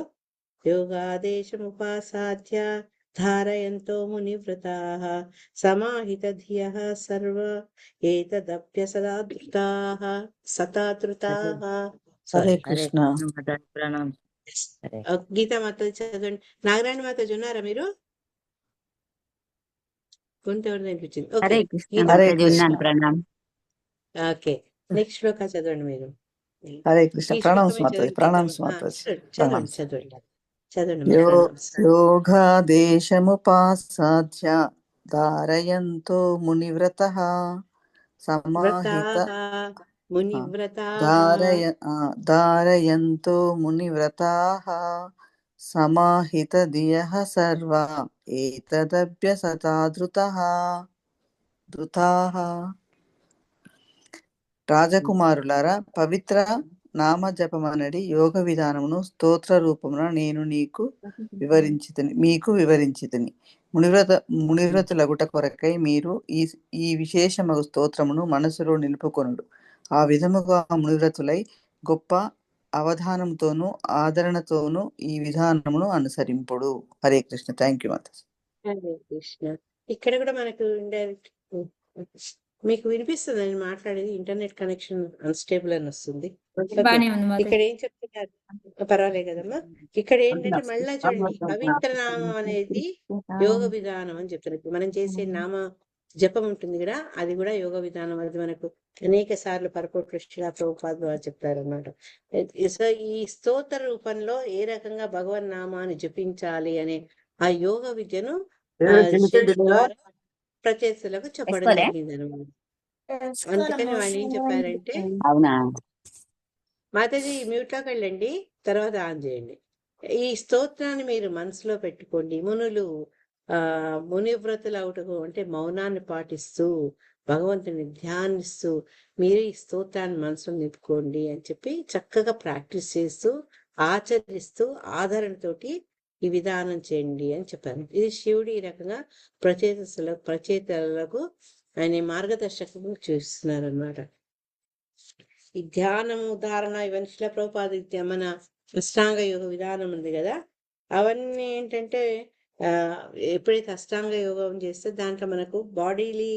S1: యోగాదేశముపాసాద్య ధారయంతో మునివ్రతాః సమాహిత ధియః సర్వ ఏతదప్యసదాధృతాః సతాధృతాః.
S7: హరే కృష్ణ.
S4: ప్రణామం.
S1: గీతా మాత చదవండి. నాగరాణి మాతాజీ ఉన్నారా మీరు? కొంత ఎవరు అనిపించింది.
S4: హరే కృష్ణ.
S1: గీతా
S7: హరే
S4: మాతాజీ
S7: కృష్ణ.
S4: ఉన్నాను. ప్రణామం.
S1: ఓకే, నెక్స్ట్ శ్లోక చదవండి మీరు.
S7: హరే కృష్ణ.
S1: ఈ
S7: ప్రణాం
S1: శ్లోకమే
S7: మాతాజీ,
S1: చదివి
S7: ప్రణాం
S1: గీతా
S7: మాతాజీ,
S1: చదవండి
S7: ప్రణాం.
S1: చదవండి మరి ప్రణామం.
S7: యోగాదేశముపాసాద్య ధారయంతో మునివ్రతః సమాహిత
S1: వ్రతాః మునివ్రతాః
S7: ధారయంతో మునివ్రతాః సమాహిత ధియః సర్వ ఏతదభ్యసతాధృతాః. రాజకుమారులారా, పవిత్ర నామజపమనడి యోగ విధానమును స్తోత్ర రూపమున నేను మీకు వివరించితిని. మునివ్రతులగుట కొరకై మీరు ఈ విశేషమగు స్తోత్రమును మనసులో నిలుపుకొనుడు. ఆ విధముగా మునివ్రతులై గొప్ప అవధానంతోనూ ఆదరణతోనూ ఈ విధానమును అనుసరింపుడు. హరే కృష్ణ. థ్యాంక్ యూ మాతాజీ.
S1: హరే కృష్ణ. ఇక్కడ కూడా మనకు ఇండైరెక్ట్ మీకు వినిపిస్తుంది నేను మాట్లాడేది, ఇంటర్నెట్ కనెక్షన్ అన్స్టేబుల్ అని వస్తుంది. ఓకే,
S2: బానే ఉంది
S1: ఇక్కడ
S2: మాతాజీ.
S1: ఏం చెప్తున్నారు? పర్వాలేదు కదమ్మా. ఇక్కడ ఏంటంటే మళ్ళా చూడండి, పవిత్ర నామం అనేది యోగ విధానం అని చెప్తున్నారు. ఇప్పుడు మనం చేసే నామ జపం ఉంటుంది కదా, అది కూడా యోగ విధానం. అది మనకు అనేక సార్లు పరకోట్ల శ్రీలా ప్రభుపాద వారు చెప్తారన్నమాట. సో ఈ స్తోత్ర రూపంలో ఏ రకంగా భగవన్ నామాన్ని జపించాలి అనే ఆ యోగ విద్యను శివుడి ద్వారా ప్రచేతులకు చెప్పడం జరిగింది అనమాట. అందుకని వాళ్ళు ఏం చెప్పారంటే,
S4: అవునా?
S1: మాతాజీ మ్యూట్ లోకి వెళ్ళండి, తర్వాత ఆన్ చేయండి. ఈ స్తోత్రాన్ని మీరు మనసులో పెట్టుకోండి. మునులు మునివ్రతులు అవుటకు అంటే మౌనాన్ని పాటిస్తూ భగవంతుని ధ్యానిస్తూ మీరు ఈ స్తోత్రాన్ని మనసులో నింపుకోండి అని చెప్పి చక్కగా ప్రాక్టీస్ చేస్తూ ఆచరిస్తూ ఆదరణతోటి ఈ విధానం చేయండి అని చెప్పారు. ఇది శివుడు ఈ రకంగా ప్రచేతలకు ఆయన మార్గదర్శకం చూస్తున్నారు అనమాట. ఈ ధ్యానము ధారణ ఇవన్నీ శిలా ప్రభుపాద మన అష్టాంగ యోగ విధానం ఉంది కదా, అవన్నీ ఏంటంటే ఎప్పుడైతే అష్టాంగ యోగం చేస్తే దాంట్లో మనకు బాడీలీ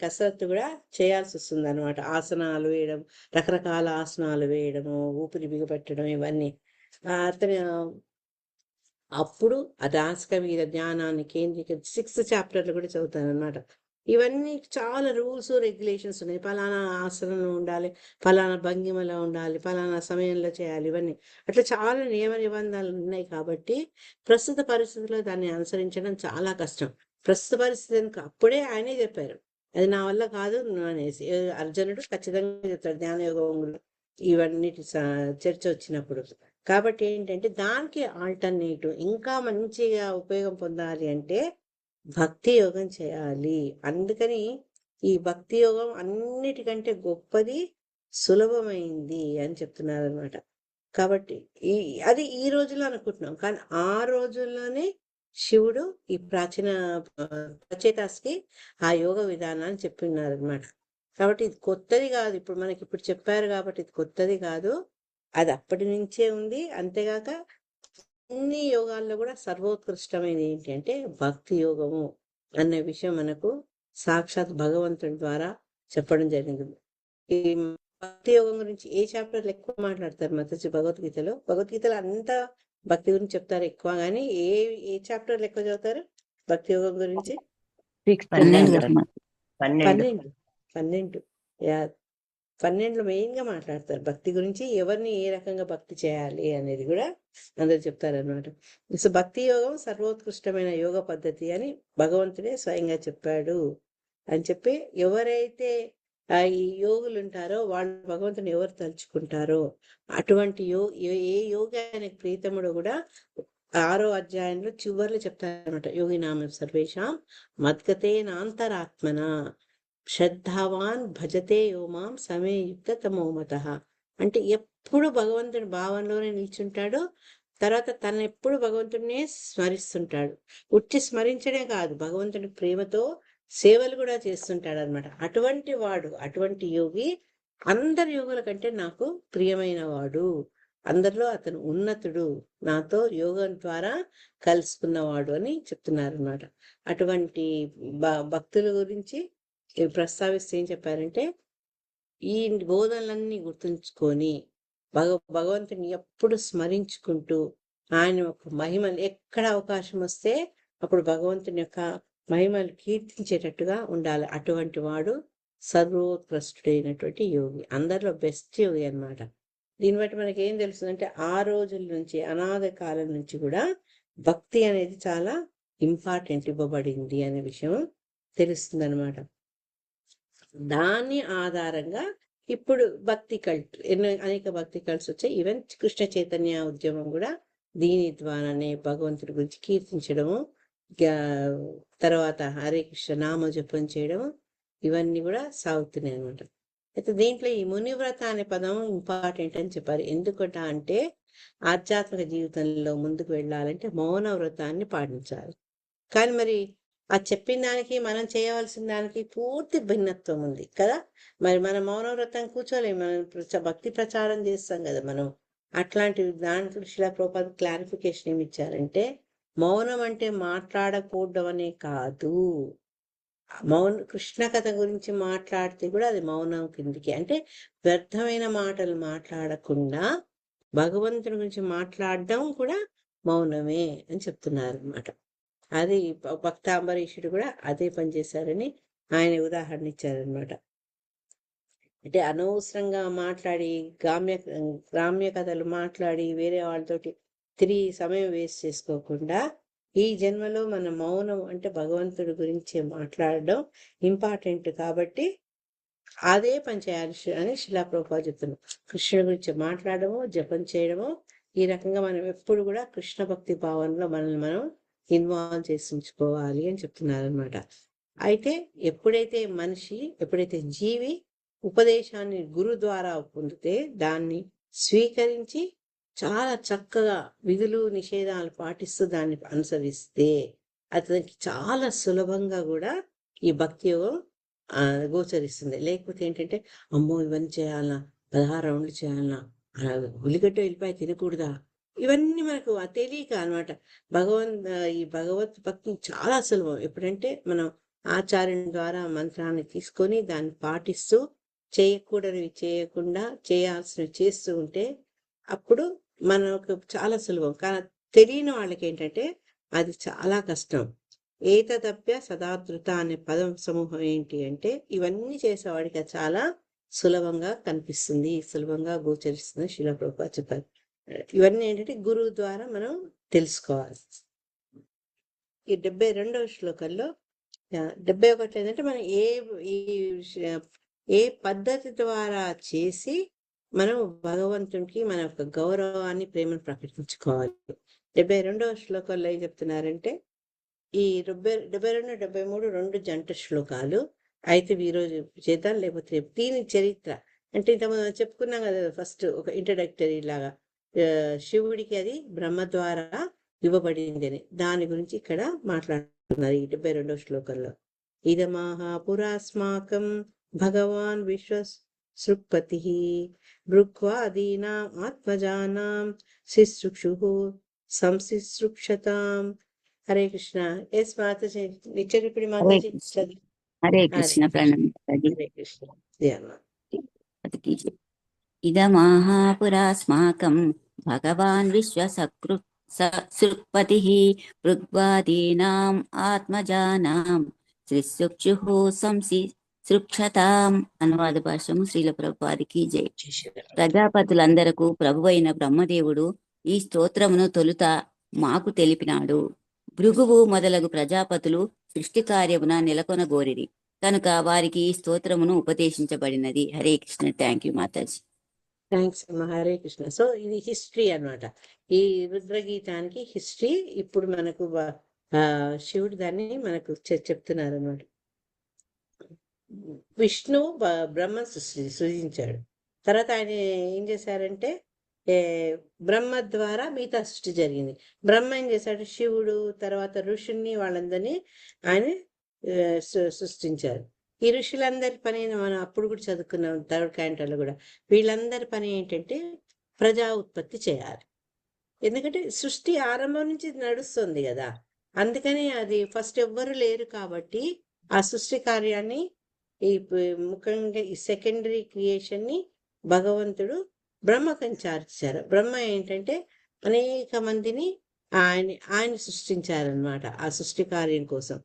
S1: కసరత్తు కూడా చేయాల్సి వస్తుంది అనమాట. ఆసనాలు వేయడం, రకరకాల ఆసనాలు వేయడము, ఊపిరి బిగపెట్టడం, ఇవన్నీ అతను అప్పుడు ఆ రాసక మీద జ్ఞానాన్ని కేంద్రీకరించి 6th చాప్టర్లో కూడా చదువుతాను అనమాట. ఇవన్నీ చాలా రూల్స్ రెగ్యులేషన్స్ ఉన్నాయి. ఫలానా ఆసనంలో ఉండాలి, ఫలానా భంగిమలో ఉండాలి, ఫలానా సమయంలో చేయాలి, ఇవన్నీ అట్లా చాలా నియమ నిబంధనలు ఉన్నాయి. కాబట్టి ప్రస్తుత పరిస్థితుల్లో దాన్ని అనుసరించడం చాలా కష్టం. ప్రస్తుత పరిస్థితి అప్పుడే ఆయనే చెప్పారు, అది నా వల్ల కాదు అనేసి. అర్జునుడు ఖచ్చితంగా చెప్తాడు ధ్యానయోగంలో ఇవన్నిటి చర్చ వచ్చినప్పుడు. కాబట్టి ఏంటంటే దానికి ఆల్టర్నేటివ్ ఇంకా మంచిగా ఉపయోగం పొందాలి అంటే భక్తి యోగం చేయాలి. అందుకని ఈ భక్తి యోగం అన్నిటికంటే గొప్పది, సులభమైంది అని చెప్తున్నారు అనమాట. కాబట్టి అది ఈ రోజుల్లో అనుకుంటున్నాం, కానీ ఆ రోజుల్లోనే శివుడు ఈ ప్రచేతాస్కి ఆ యోగ విధానాన్ని చెప్పిన్నారు అనమాట. కాబట్టి ఇది కొత్తది కాదు, ఇప్పుడు మనకి ఇప్పుడు చెప్పారు కాబట్టి ఇది కొత్తది కాదు, అది అప్పటి నుంచే ఉంది. అంతేగాక అన్ని యోగాల్లో కూడా సర్వోత్కృష్టమైనది ఏంటి అంటే భక్తి యోగము అనే విషయం మనకు సాక్షాత్ భగవంతుడి ద్వారా చెప్పడం జరిగింది. ఈ భక్తి యోగం గురించి ఏ చాప్టర్లు ఎక్కువ మాట్లాడతారు మాతాజీ? భగవద్గీతలో అంతా భక్తి గురించి చెప్తారు ఎక్కువ, కానీ ఏ చాప్టర్లు ఎక్కువ చదువుతారు భక్తి యోగం గురించి? 12 12 మెయిన్ గా మాట్లాడతారు భక్తి గురించి. ఎవరిని ఏ రకంగా భక్తి చేయాలి అనేది కూడా అందరు చెప్తారు అనమాట. సో భక్తి యోగం సర్వోత్కృష్టమైన యోగ పద్ధతి అని భగవంతుడే స్వయంగా చెప్పాడు అని చెప్పి, ఎవరైతే ఈ యోగులు ఉంటారో వాళ్ళు భగవంతుని ఎవరు తలుచుకుంటారో అటువంటి ఏ యోగానికి ప్రీతముడు కూడా 6వ అధ్యాయంలో చివర్లో చెప్తారనమాట. యోగి నామ సర్వేషాం మద్గతే నాంతరాత్మన శ్రద్ధావాన్ భజతే యోమాం సమేయుక్త తమోమత. అంటే ఎప్పుడు భగవంతుని భావంలోనే నిల్చుంటాడు, తర్వాత తను ఎప్పుడు భగవంతుడినే స్మరిస్తుంటాడు. ఉట్టి స్మరించడే కాదు, భగవంతుని ప్రేమతో సేవలు కూడా చేస్తుంటాడు అనమాట. అటువంటి వాడు, అటువంటి యోగి అందరి యోగుల కంటే నాకు ప్రియమైన వాడు, అందరిలో అతను ఉన్నతుడు, నాతో యోగం ద్వారా కలుసుకున్నవాడు అని చెప్తున్నారు అనమాట. అటువంటి భక్తుల గురించి ప్రస్తావిస్తే ఏం చెప్పారంటే, ఈ బోధనలన్నీ గుర్తుంచుకొని భగవంతుని ఎప్పుడు స్మరించుకుంటూ ఆయన యొక్క మహిమలు ఎక్కడ అవకాశం వస్తే అప్పుడు భగవంతుని యొక్క మహిమలు కీర్తించేటట్టుగా ఉండాలి. అటువంటి వాడు సర్వోత్కృష్టుడైనటువంటి యోగి, అందరిలో బెస్ట్ యోగి అన్నమాట. దీన్ని బట్టి మనకి ఏం తెలుస్తుందంటే, ఆ రోజుల నుంచి అనాది కాలం నుంచి కూడా భక్తి అనేది చాలా ఇంపార్టెంట్ ఇవ్వబడింది అనే విషయం తెలుస్తుంది అనమాట. దాని ఆధారంగా ఇప్పుడు భక్తి కల్ట్ అనేక భక్తి కల్ట్స్ వచ్చాయి. ఈవెన్ కృష్ణ చైతన్య ఉద్యమం కూడా దీని ద్వారానే భగవంతుడి గురించి కీర్తించడము, తర్వాత హరే కృష్ణ నామ జపం చేయడము, ఇవన్నీ కూడా సాగుతున్నాయి అనమాట. అయితే దీంట్లో ఈ మునివ్రత అనే పదం ఇంపార్టెంట్ అని చెప్పారు. ఎందుకంట అంటే ఆధ్యాత్మిక జీవితంలో ముందుకు వెళ్ళాలంటే మౌన వ్రతాన్ని పాటించాలి. కానీ మరి ఆ చెప్పిన దానికి మనం చేయవలసిన దానికి పూర్తి భిన్నత్వం ఉంది కదా. మరి మనం మౌన వ్రతం కూర్చోలేము, మనం భక్తి ప్రచారం చేస్తాం కదా మనం. అట్లాంటి దాంట్లో శిలా ప్రభుపాద క్లారిఫికేషన్ ఏమి ఇచ్చారంటే, మౌనం అంటే మాట్లాడకూడడం అనే కాదు. కృష్ణ కథ గురించి మాట్లాడితే కూడా అది మౌనం కిందికి. అంటే వ్యర్థమైన మాటలు మాట్లాడకుండా భగవంతుని గురించి మాట్లాడడం కూడా మౌనమే అని చెప్తున్నారు అనమాట. అది భక్తాంబరీషుడు కూడా అదే పని చేశారని ఆయన ఉదాహరణ ఇచ్చారనమాట. అంటే అనవసరంగా మాట్లాడి గ్రామ్య కథలు మాట్లాడి వేరే వాళ్ళతోటి తిరిగి సమయం వేస్ట్ చేసుకోకుండా ఈ జన్మలో మన మౌనం అంటే భగవంతుడి గురించి మాట్లాడడం ఇంపార్టెంట్ కాబట్టి అదే పని చేయాలి అని శిలా ప్రభుపాద చెప్తున్నాం. కృష్ణుడి గురించి మాట్లాడము, జపం చేయడము, ఈ రకంగా మనం ఎప్పుడు కూడా కృష్ణ భక్తి భావనలో మనల్ని మనం ఇన్వాల్వ్ చేసి ఉంచుకోవాలి అని చెప్తున్నారు అనమాట. అయితే ఎప్పుడైతే జీవి ఉపదేశాన్ని గురు ద్వారా పొందితే దాన్ని స్వీకరించి చాలా చక్కగా విధులు నిషేధాలు పాటిస్తూ దాన్ని అనుసరిస్తే అతనికి చాలా సులభంగా కూడా ఈ భక్తి యోగం గోచరిస్తుంది. లేకపోతే ఏంటంటే, అమ్మో ఇవన్నీ చేయాలన్నా, 16 రౌండ్లు చేయాలన్నా, ఉల్లిగడ్డ వెళ్ళిపోయి తినకూడదా, ఇవన్నీ మనకు తెలియక అనమాట. ఈ భగవత్ భక్తి చాలా సులభం ఎప్పుడంటే మనం ఆచార్యుని ద్వారా మంత్రాన్ని తీసుకొని దాన్ని పాటిస్తూ చేయకూడనివి చేయకుండా చేయాల్సినవి చేస్తూ ఉంటే అప్పుడు మనకు చాలా సులభం. కానీ తెలియని వాళ్ళకి ఏంటంటే అది చాలా కష్టం. ఏతదప్య సదాధృత అనే పదం సమూహం ఏంటి అంటే, ఇవన్నీ చేసేవాడికి అది చాలా సులభంగా కనిపిస్తుంది, సులభంగా గోచరిస్తుంది. శిలా ప్రభుపాద చెప్పారు. ఇవన్నీ ఏంటంటే గురువు ద్వారా మనం తెలుసుకోవాలి. ఈ 72వ శ్లోకంలో 71 ఏంటంటే మనం ఏ పద్ధతి ద్వారా చేసి మనం భగవంతునికి మన యొక్క గౌరవాన్ని, ప్రేమను ప్రకటించుకోవాలి. 72వ శ్లోకంలో ఏం చెప్తున్నారంటే, ఈ 72, 73 2 జంట శ్లోకాలు అయితే ఈరోజు చేద్దాం, లేకపోతే దీని చరిత్ర అంటే ఇంతకుముందు చెప్పుకున్నాం కదా, ఫస్ట్ ఒక ఇంట్రడక్టరీ లాగా శివుడికి అది బ్రహ్మ ద్వారా ఇవ్వబడింది అని, దాని గురించి ఇక్కడ మాట్లాడుతున్నారు ఈ 72వ శ్లోకంలో. ఇదమాహాపురాస్మాకం భగవాన్ విశ్వసృక్పతి భృగ్వాదీనాం ఆత్మజానాం శిశృక్షు సంశిశృక్షతాం. హరే కృష్ణ. ఎస్ మాతాజీ, నిత్యరూపిణి మాతాజీ చదువు.
S8: హరే కృష్ణ. ప్రణామం.
S1: హరే కృష్ణ.
S8: ఇదమాహాపురాస్మాకం భగవాన్ విశ్వసృక్పతి భృగ్వాదీనాం ఆత్మజానాం శిశృక్షు సంశిశృక్షతాం. అనువాద భాష్యము. శ్రీల ప్రభుపాదికి జై. ప్రజాపతులందరకు ప్రభువైన బ్రహ్మదేవుడు ఈ స్తోత్రమును తొలుత మాకు తెలిపినాడు. భృగువు మొదలగు ప్రజాపతులు సృష్టి కార్యమున నెలకొనగోరిరి కనుక వారికి ఈ స్తోత్రమును ఉపదేశించబడినది. హరే కృష్ణ. థ్యాంక్ యూ మాతాజీ.
S1: థ్యాంక్స్ అమ్మా. హరే కృష్ణ. సో ఇది హిస్టరీ అన్నమాట. ఈ రుద్రగీతానికి హిస్టరీ ఇప్పుడు మనకు శివుడు దాన్ని మనకు చెప్తున్నారు అన్నమాట. విష్ణు బ్రహ్మ సృజించాడు. తర్వాత ఆయన ఏం చేశారంటే, బ్రహ్మ ద్వారా మిగతా సృష్టి జరిగింది. బ్రహ్మ ఏం చేశాడు, శివుడు తర్వాత ఋషుల్ని వాళ్ళందరినీ ఆయన సృష్టించారు. ఈ ఋషులందరి పని మనం అప్పుడు కూడా చదువుకున్నాం, థర్డ్ క్యాంటోలో కూడా. వీళ్ళందరి పని ఏంటంటే ప్రజా ఉత్పత్తి చేయాలి. ఎందుకంటే సృష్టి ఆరంభం నుంచి నడుస్తుంది కదా, అందుకని అది ఫస్ట్ ఎవ్వరు లేరు కాబట్టి ఆ సృష్టి కార్యాన్ని ముఖ్యంగా ఈ సెకండరీ క్రియేషన్ ని భగవంతుడు బ్రహ్మకం చార్చారు. బ్రహ్మ ఏంటంటే అనేక మందిని ఆయన సృష్టించారనమాట ఆ సృష్టి కార్యం కోసం.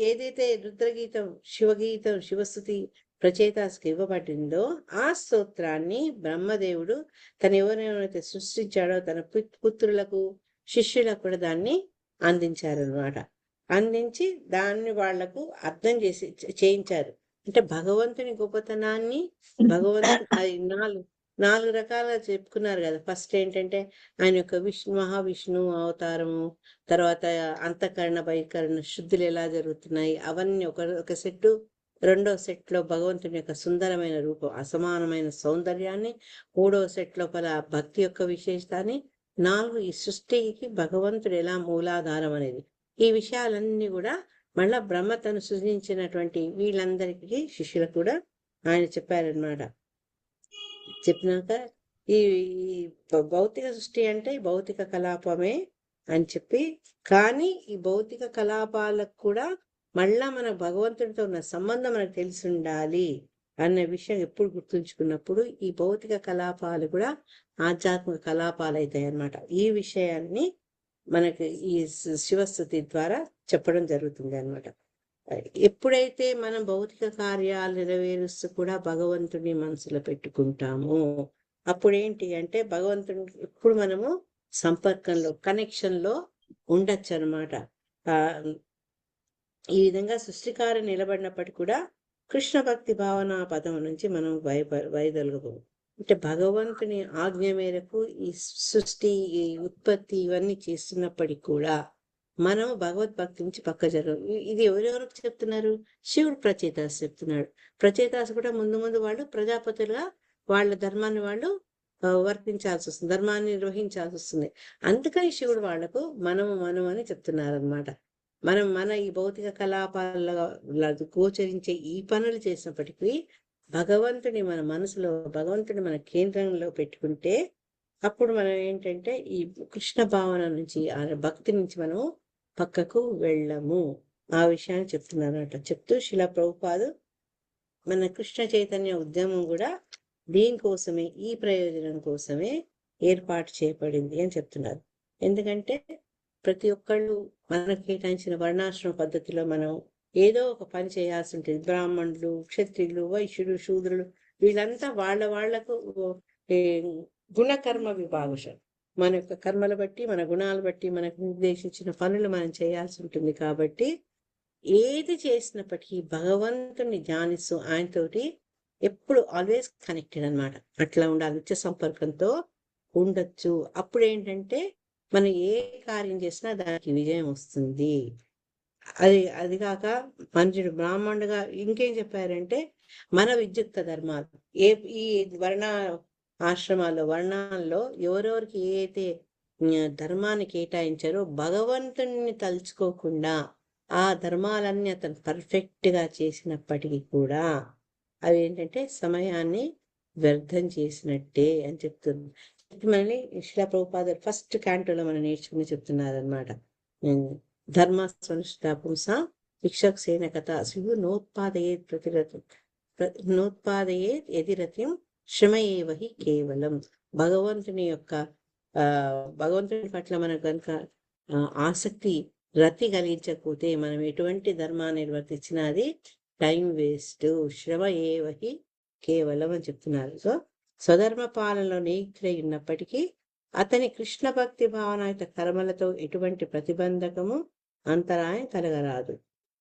S1: ఏదైతే రుద్రగీతం, శివగీతం, శివస్థుతి ప్రచేతాస్కి ఇవ్వబడిందో ఆ స్తోత్రాన్ని బ్రహ్మదేవుడు తను ఎవరైతే సృష్టించాడో తన పుత్రులకు, శిష్యులకు కూడా దాన్ని అందించారనమాట. అందించి దాన్ని వాళ్లకు అర్థం చేయించారు. అంటే భగవంతుని గొప్పతనాన్ని నాలుగు రకాలుగా చెప్పుకున్నారు కదా. ఫస్ట్ ఏంటంటే ఆయన యొక్క మహావిష్ణు అవతారము, తర్వాత అంతఃకరణ బహికరణ శుద్ధులు ఎలా జరుగుతున్నాయి అవన్నీ ఒక సెట్టు. రెండో సెట్ లో భగవంతుని యొక్క సుందరమైన రూపం, అసమానమైన సౌందర్యాన్ని, మూడో సెట్ లోపల భక్తి యొక్క విశేషతాన్ని, 4 ఈ సృష్టికి భగవంతుడు ఎలా మూలాధారం అనేది. ఈ విషయాలన్నీ కూడా మళ్ళా బ్రహ్మ తను సృజించినటువంటి వీళ్ళందరికీ శిష్యులకు కూడా ఆయన చెప్పారనమాట. చెప్పినాక ఈ ఈ భౌతిక సృష్టి అంటే భౌతిక కలాపమే అని చెప్పి, కానీ ఈ భౌతిక కలాపాలకు కూడా మళ్ళా మన భగవంతుడితో ఉన్న సంబంధం మనకు తెలిసి ఉండాలి అన్న విషయం ఎప్పుడు గుర్తుంచుకున్నప్పుడు ఈ భౌతిక కలాపాలు కూడా ఆధ్యాత్మిక కలాపాలు అవుతాయి అన్నమాట. ఈ విషయాన్ని మనకి ఈ శివస్థుతి ద్వారా చెప్పడం జరుగుతుంది అన్నమాట. ఎప్పుడైతే మనం భౌతిక కార్యాలు నెరవేరుస్తూ కూడా భగవంతుని మనసులో పెట్టుకుంటామో అప్పుడు ఏంటి అంటే భగవంతుని ఎప్పుడు మనము సంపర్కంలో, కనెక్షన్లో ఉండొచ్చు అనమాట. ఈ విధంగా సృష్టికారు నిలబడినప్పటికీ కూడా కృష్ణ భక్తి భావన పదం నుంచి మనం వైదొలగబోము. అంటే భగవంతుని ఆజ్ఞ మేరకు ఈ సృష్టి, ఈ ఉత్పత్తి ఇవన్నీ చేస్తున్నప్పటికీ కూడా మనం భగవద్భక్తి నుంచి పక్క జరగం. ఇది ఎవరెవరికి చెప్తున్నారు? శివుడు ప్రచేతాసు చెప్తున్నాడు. ప్రచేతాసు కూడా ముందు ముందు వాళ్ళు ప్రజాపతులుగా వాళ్ళ ధర్మాన్ని వాళ్ళు వర్తించాల్సి వస్తుంది, ధర్మాన్ని నిర్వహించాల్సి వస్తుంది. అందుకని శివుడు వాళ్లకు మనం అని చెప్తున్నారనమాట. మన ఈ భౌతిక కలాపాలలో గోచరించే ఈ పనులు చేసినప్పటికీ భగవంతుని మన మనసులో, భగవంతుని మన కేంద్రంలో పెట్టుకుంటే అప్పుడు మనం ఏంటంటే ఈ కృష్ణ భావన నుంచి, ఆ భక్తి నుంచి మనం పక్కకు వెళ్ళము. ఆ విషయాన్ని చెప్తున్నారట. చెప్తూ శిలా ప్రభుపాదు మన కృష్ణ చైతన్య ఉద్యమం కూడా దీనికోసమే, ఈ ప్రయోజనం కోసమే ఏర్పాటు చేయబడింది అని చెప్తున్నారు. ఎందుకంటే ప్రతి ఒక్కళ్ళు మనకు కేటాయించిన వర్ణాశ్రమ పద్ధతిలో మనం ఏదో ఒక పని చేయాల్సి ఉంటుంది. బ్రాహ్మణులు, క్షత్రియులు, వైశ్యులు, శూద్రులు వీళ్ళంతా వాళ్లకు గుణకర్మ విభాగం, మన యొక్క కర్మలు బట్టి, మన గుణాలు బట్టి మనకు నిర్దేశించిన పనులు మనం చేయాల్సి ఉంటుంది. కాబట్టి ఏది చేసినప్పటికీ భగవంతుని ధ్యానిస్తూ ఆయనతోటి ఎప్పుడు ఆల్వేస్ కనెక్టెడ్ అనమాట. అట్లా ఉండాలి, నిత్య సంపర్కంతో ఉండొచ్చు. అప్పుడు ఏంటంటే మనం ఏ కార్యం చేసినా దానికి విజయం వస్తుంది. అది కాక మనుషుడు బ్రాహ్మణుడుగా ఇంకేం చెప్పారంటే మన విద్యుక్త ధర్మాలు ఈ వర్ణాల్లో ఎవరెవరికి ఏ అయితే ధర్మాన్ని కేటాయించారో భగవంతుని తలుచుకోకుండా ఆ ధర్మాలన్నీ అతను పర్ఫెక్ట్ గా చేసినప్పటికీ కూడా అవి ఏంటంటే సమయాన్ని వ్యర్థం చేసినట్టే అని చెప్తుంది. మనల్ని శిలా ప్రభుపాద ఫస్ట్ క్యాంటోలో మనం నేర్చుకుని చెప్తున్నారనమాట. ధర్మస్వనుష్ఠా పుంసా విక్షక్సేన కథ శివు నోత్పాదయేత్ ఎదిరతిం శ్రమయేవహి కేవలం. భగవంతుని పట్ల మనకు కనుక ఆసక్తి, రతి కలిగించకపోతే మనం ఎటువంటి ధర్మాన్ని నిర్వర్తించినా అది టైం వేస్ట్, శ్రమ ఏవహి కేవలం అని చెప్తున్నారు. సో స్వధర్మ పాలనలో నియుక్తులై ఉన్నప్పటికీ అతని కృష్ణ భక్తి భావనాయుత కర్మలతో ఎటువంటి ప్రతిబంధకము, అంతరాయం కలగరాదు.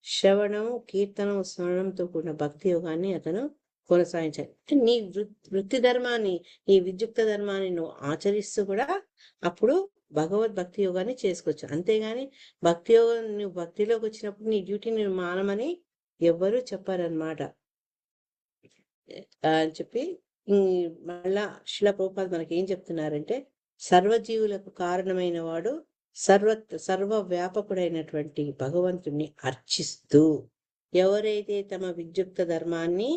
S1: శ్రవణము, కీర్తనము, స్మరణంతో కూడిన భక్తి యోగాన్ని అతను కొనసాగించాలి. నీ వృత్తి ధర్మాన్ని, నీ విద్యుక్త ధర్మాన్ని నువ్వు ఆచరిస్తూ కూడా అప్పుడు భగవద్భక్తి యోగాన్ని చేసుకోవచ్చు. అంతేగాని భక్తి యోగం, నువ్వు భక్తిలోకి వచ్చినప్పుడు నీ డ్యూటీని మానమని ఎవ్వరూ చెప్పారనమాట అని చెప్పి మళ్ళా శిలా ప్రభుపాద మనకి ఏం చెప్తున్నారంటే సర్వజీవులకు కారణమైన వాడు సర్వ వ్యాపకుడైనటువంటి భగవంతుణ్ణి అర్చిస్తూ ఎవరైతే తమ విద్యుక్త ధర్మాన్ని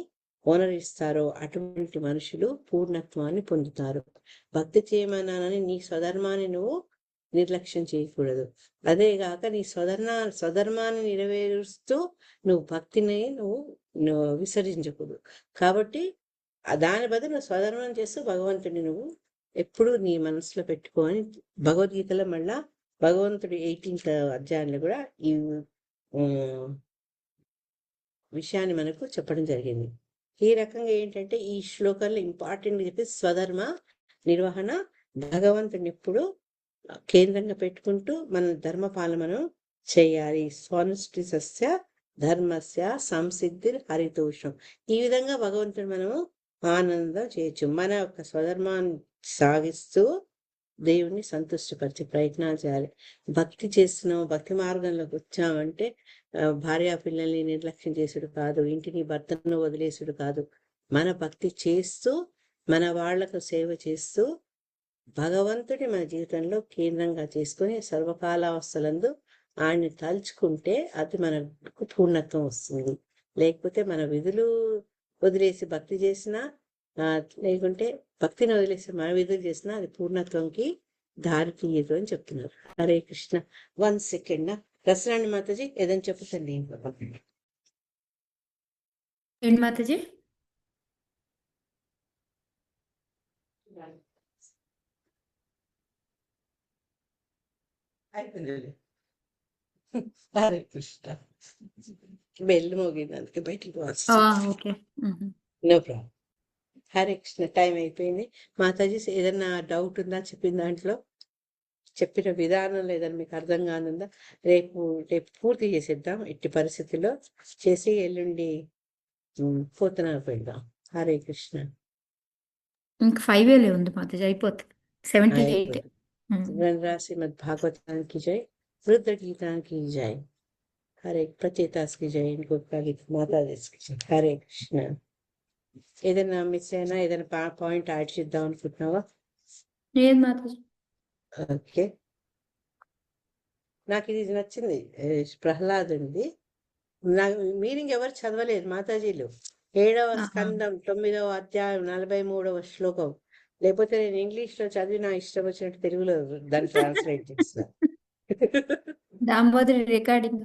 S1: ఓనరిస్తారో అటువంటి మనుషులు పూర్ణత్వాన్ని పొందుతారు. భక్తి చేయమన్నానని నీ స్వధర్మాన్ని నువ్వు నిర్లక్ష్యం చేయకూడదు. అదేగాక నీ స్వధర్మాన్ని నెరవేరుస్తూ నువ్వు భక్తిని నువ్వు విసర్జించకూడదు. కాబట్టి దాని బదులు నువ్వు స్వధర్మం చేస్తూ భగవంతుడిని నువ్వు ఎప్పుడు నీ మనసులో పెట్టుకోని భగవద్గీతలో మళ్ళా భగవంతుడి 18వ అధ్యాయంలో కూడా ఈ విషయాన్ని మనకు చెప్పడం జరిగింది. ఈ రకంగా ఏంటంటే ఈ శ్లోకంలో ఇంపార్టెంట్ చెప్పి స్వధర్మ నిర్వహణ, భగవంతుని ఎప్పుడు కేంద్రంగా పెట్టుకుంటూ మన ధర్మపాలనను చేయాలి. స్వనుష్ఠితస్య ధర్మస్య సంసిద్ధి హరితోషం. ఈ విధంగా భగవంతుడు మనము ఆనందం చేయొచ్చు. మన యొక్క స్వధర్మాన్ని సాగిస్తూ దేవుణ్ణి సంతృష్టిపరిచే ప్రయత్నాలు చేయాలి. భక్తి చేస్తున్నాం, భక్తి మార్గంలోకి వచ్చామంటే భార్య పిల్లల్ని నిర్లక్ష్యం చేసుడు కాదు, ఇంటిని భర్తను వదిలేసుడు కాదు. మన భక్తి చేస్తూ మన వాళ్లకు సేవ చేస్తూ భగవంతుడి మన జీవితంలో కేంద్రంగా చేసుకుని సర్వకాలావస్థలందు ఆయన్ని తలుచుకుంటే అది మనకు పూర్ణత్వం వస్తుంది. లేకపోతే మన విధులు వదిలేసి భక్తి చేసినా లేకుంటే భక్తిని వదిలేసి మనం ఎదురు చేసినా అది పూర్ణత్వంకి దారి తీయదు అని చెప్తున్నారు. హరే కృష్ణ. 1 సెకండ్ దసరాణి మాతాజీ ఏదని చెప్పుతండి.
S2: ఏంటి మాతాజీ?
S1: అయిపోయింది. హరే కృష్ణ. బెల్ మోగింది అందుకే బయటికి పోవచ్చు.
S2: Okay.
S1: No problem. Hare Krishna. Time అయిపోయింది. మాతాజీ ఏదన్నా డౌట్ ఉందా చెప్పిన దాంట్లో? చెప్పిన విధానంలో ఏదైనా మీకు అర్థం కానుందా? రేపు పూర్తి చేసేద్దాం ఎట్టి పరిస్థితుల్లో. చేసి ఎల్లుండి పోతనాకు వెళ్దాం. హరే కృష్ణ.
S2: ఇంకా 5 ఉంది మాతాజీ, అయిపోతుంది. 78.
S1: శ్రీమద్ భాగవతానికి జై, రుద్ర గీతానికి జై, హరే ప్రచేతాస్ కి జై, గోపికా గీత మాతాజీకి జై. హరే కృష్ణ. ఏదైనా మిస్ అయినా ఏదైనా పాయింట్ యాడ్ చేద్దాం అనుకుంటున్నావా?
S2: లేదు మాతాజీ.
S1: ఓకే. నాకు ఇది నచ్చింది, ప్రహ్లాదునిది. నాకు మీనింగ్ ఎవరు చదవలేదు మాతాజీలు. 7వ స్కందం 9వ అధ్యాయం 43వ శ్లోకం. లేకపోతే నేను ఇంగ్లీష్ లో చదివి నా ఇష్టం వచ్చినట్టు తెలుగులో దాన్ని ట్రాన్స్లేట్ చేస్తాను.
S2: దాంబోదరి రికార్డింగ్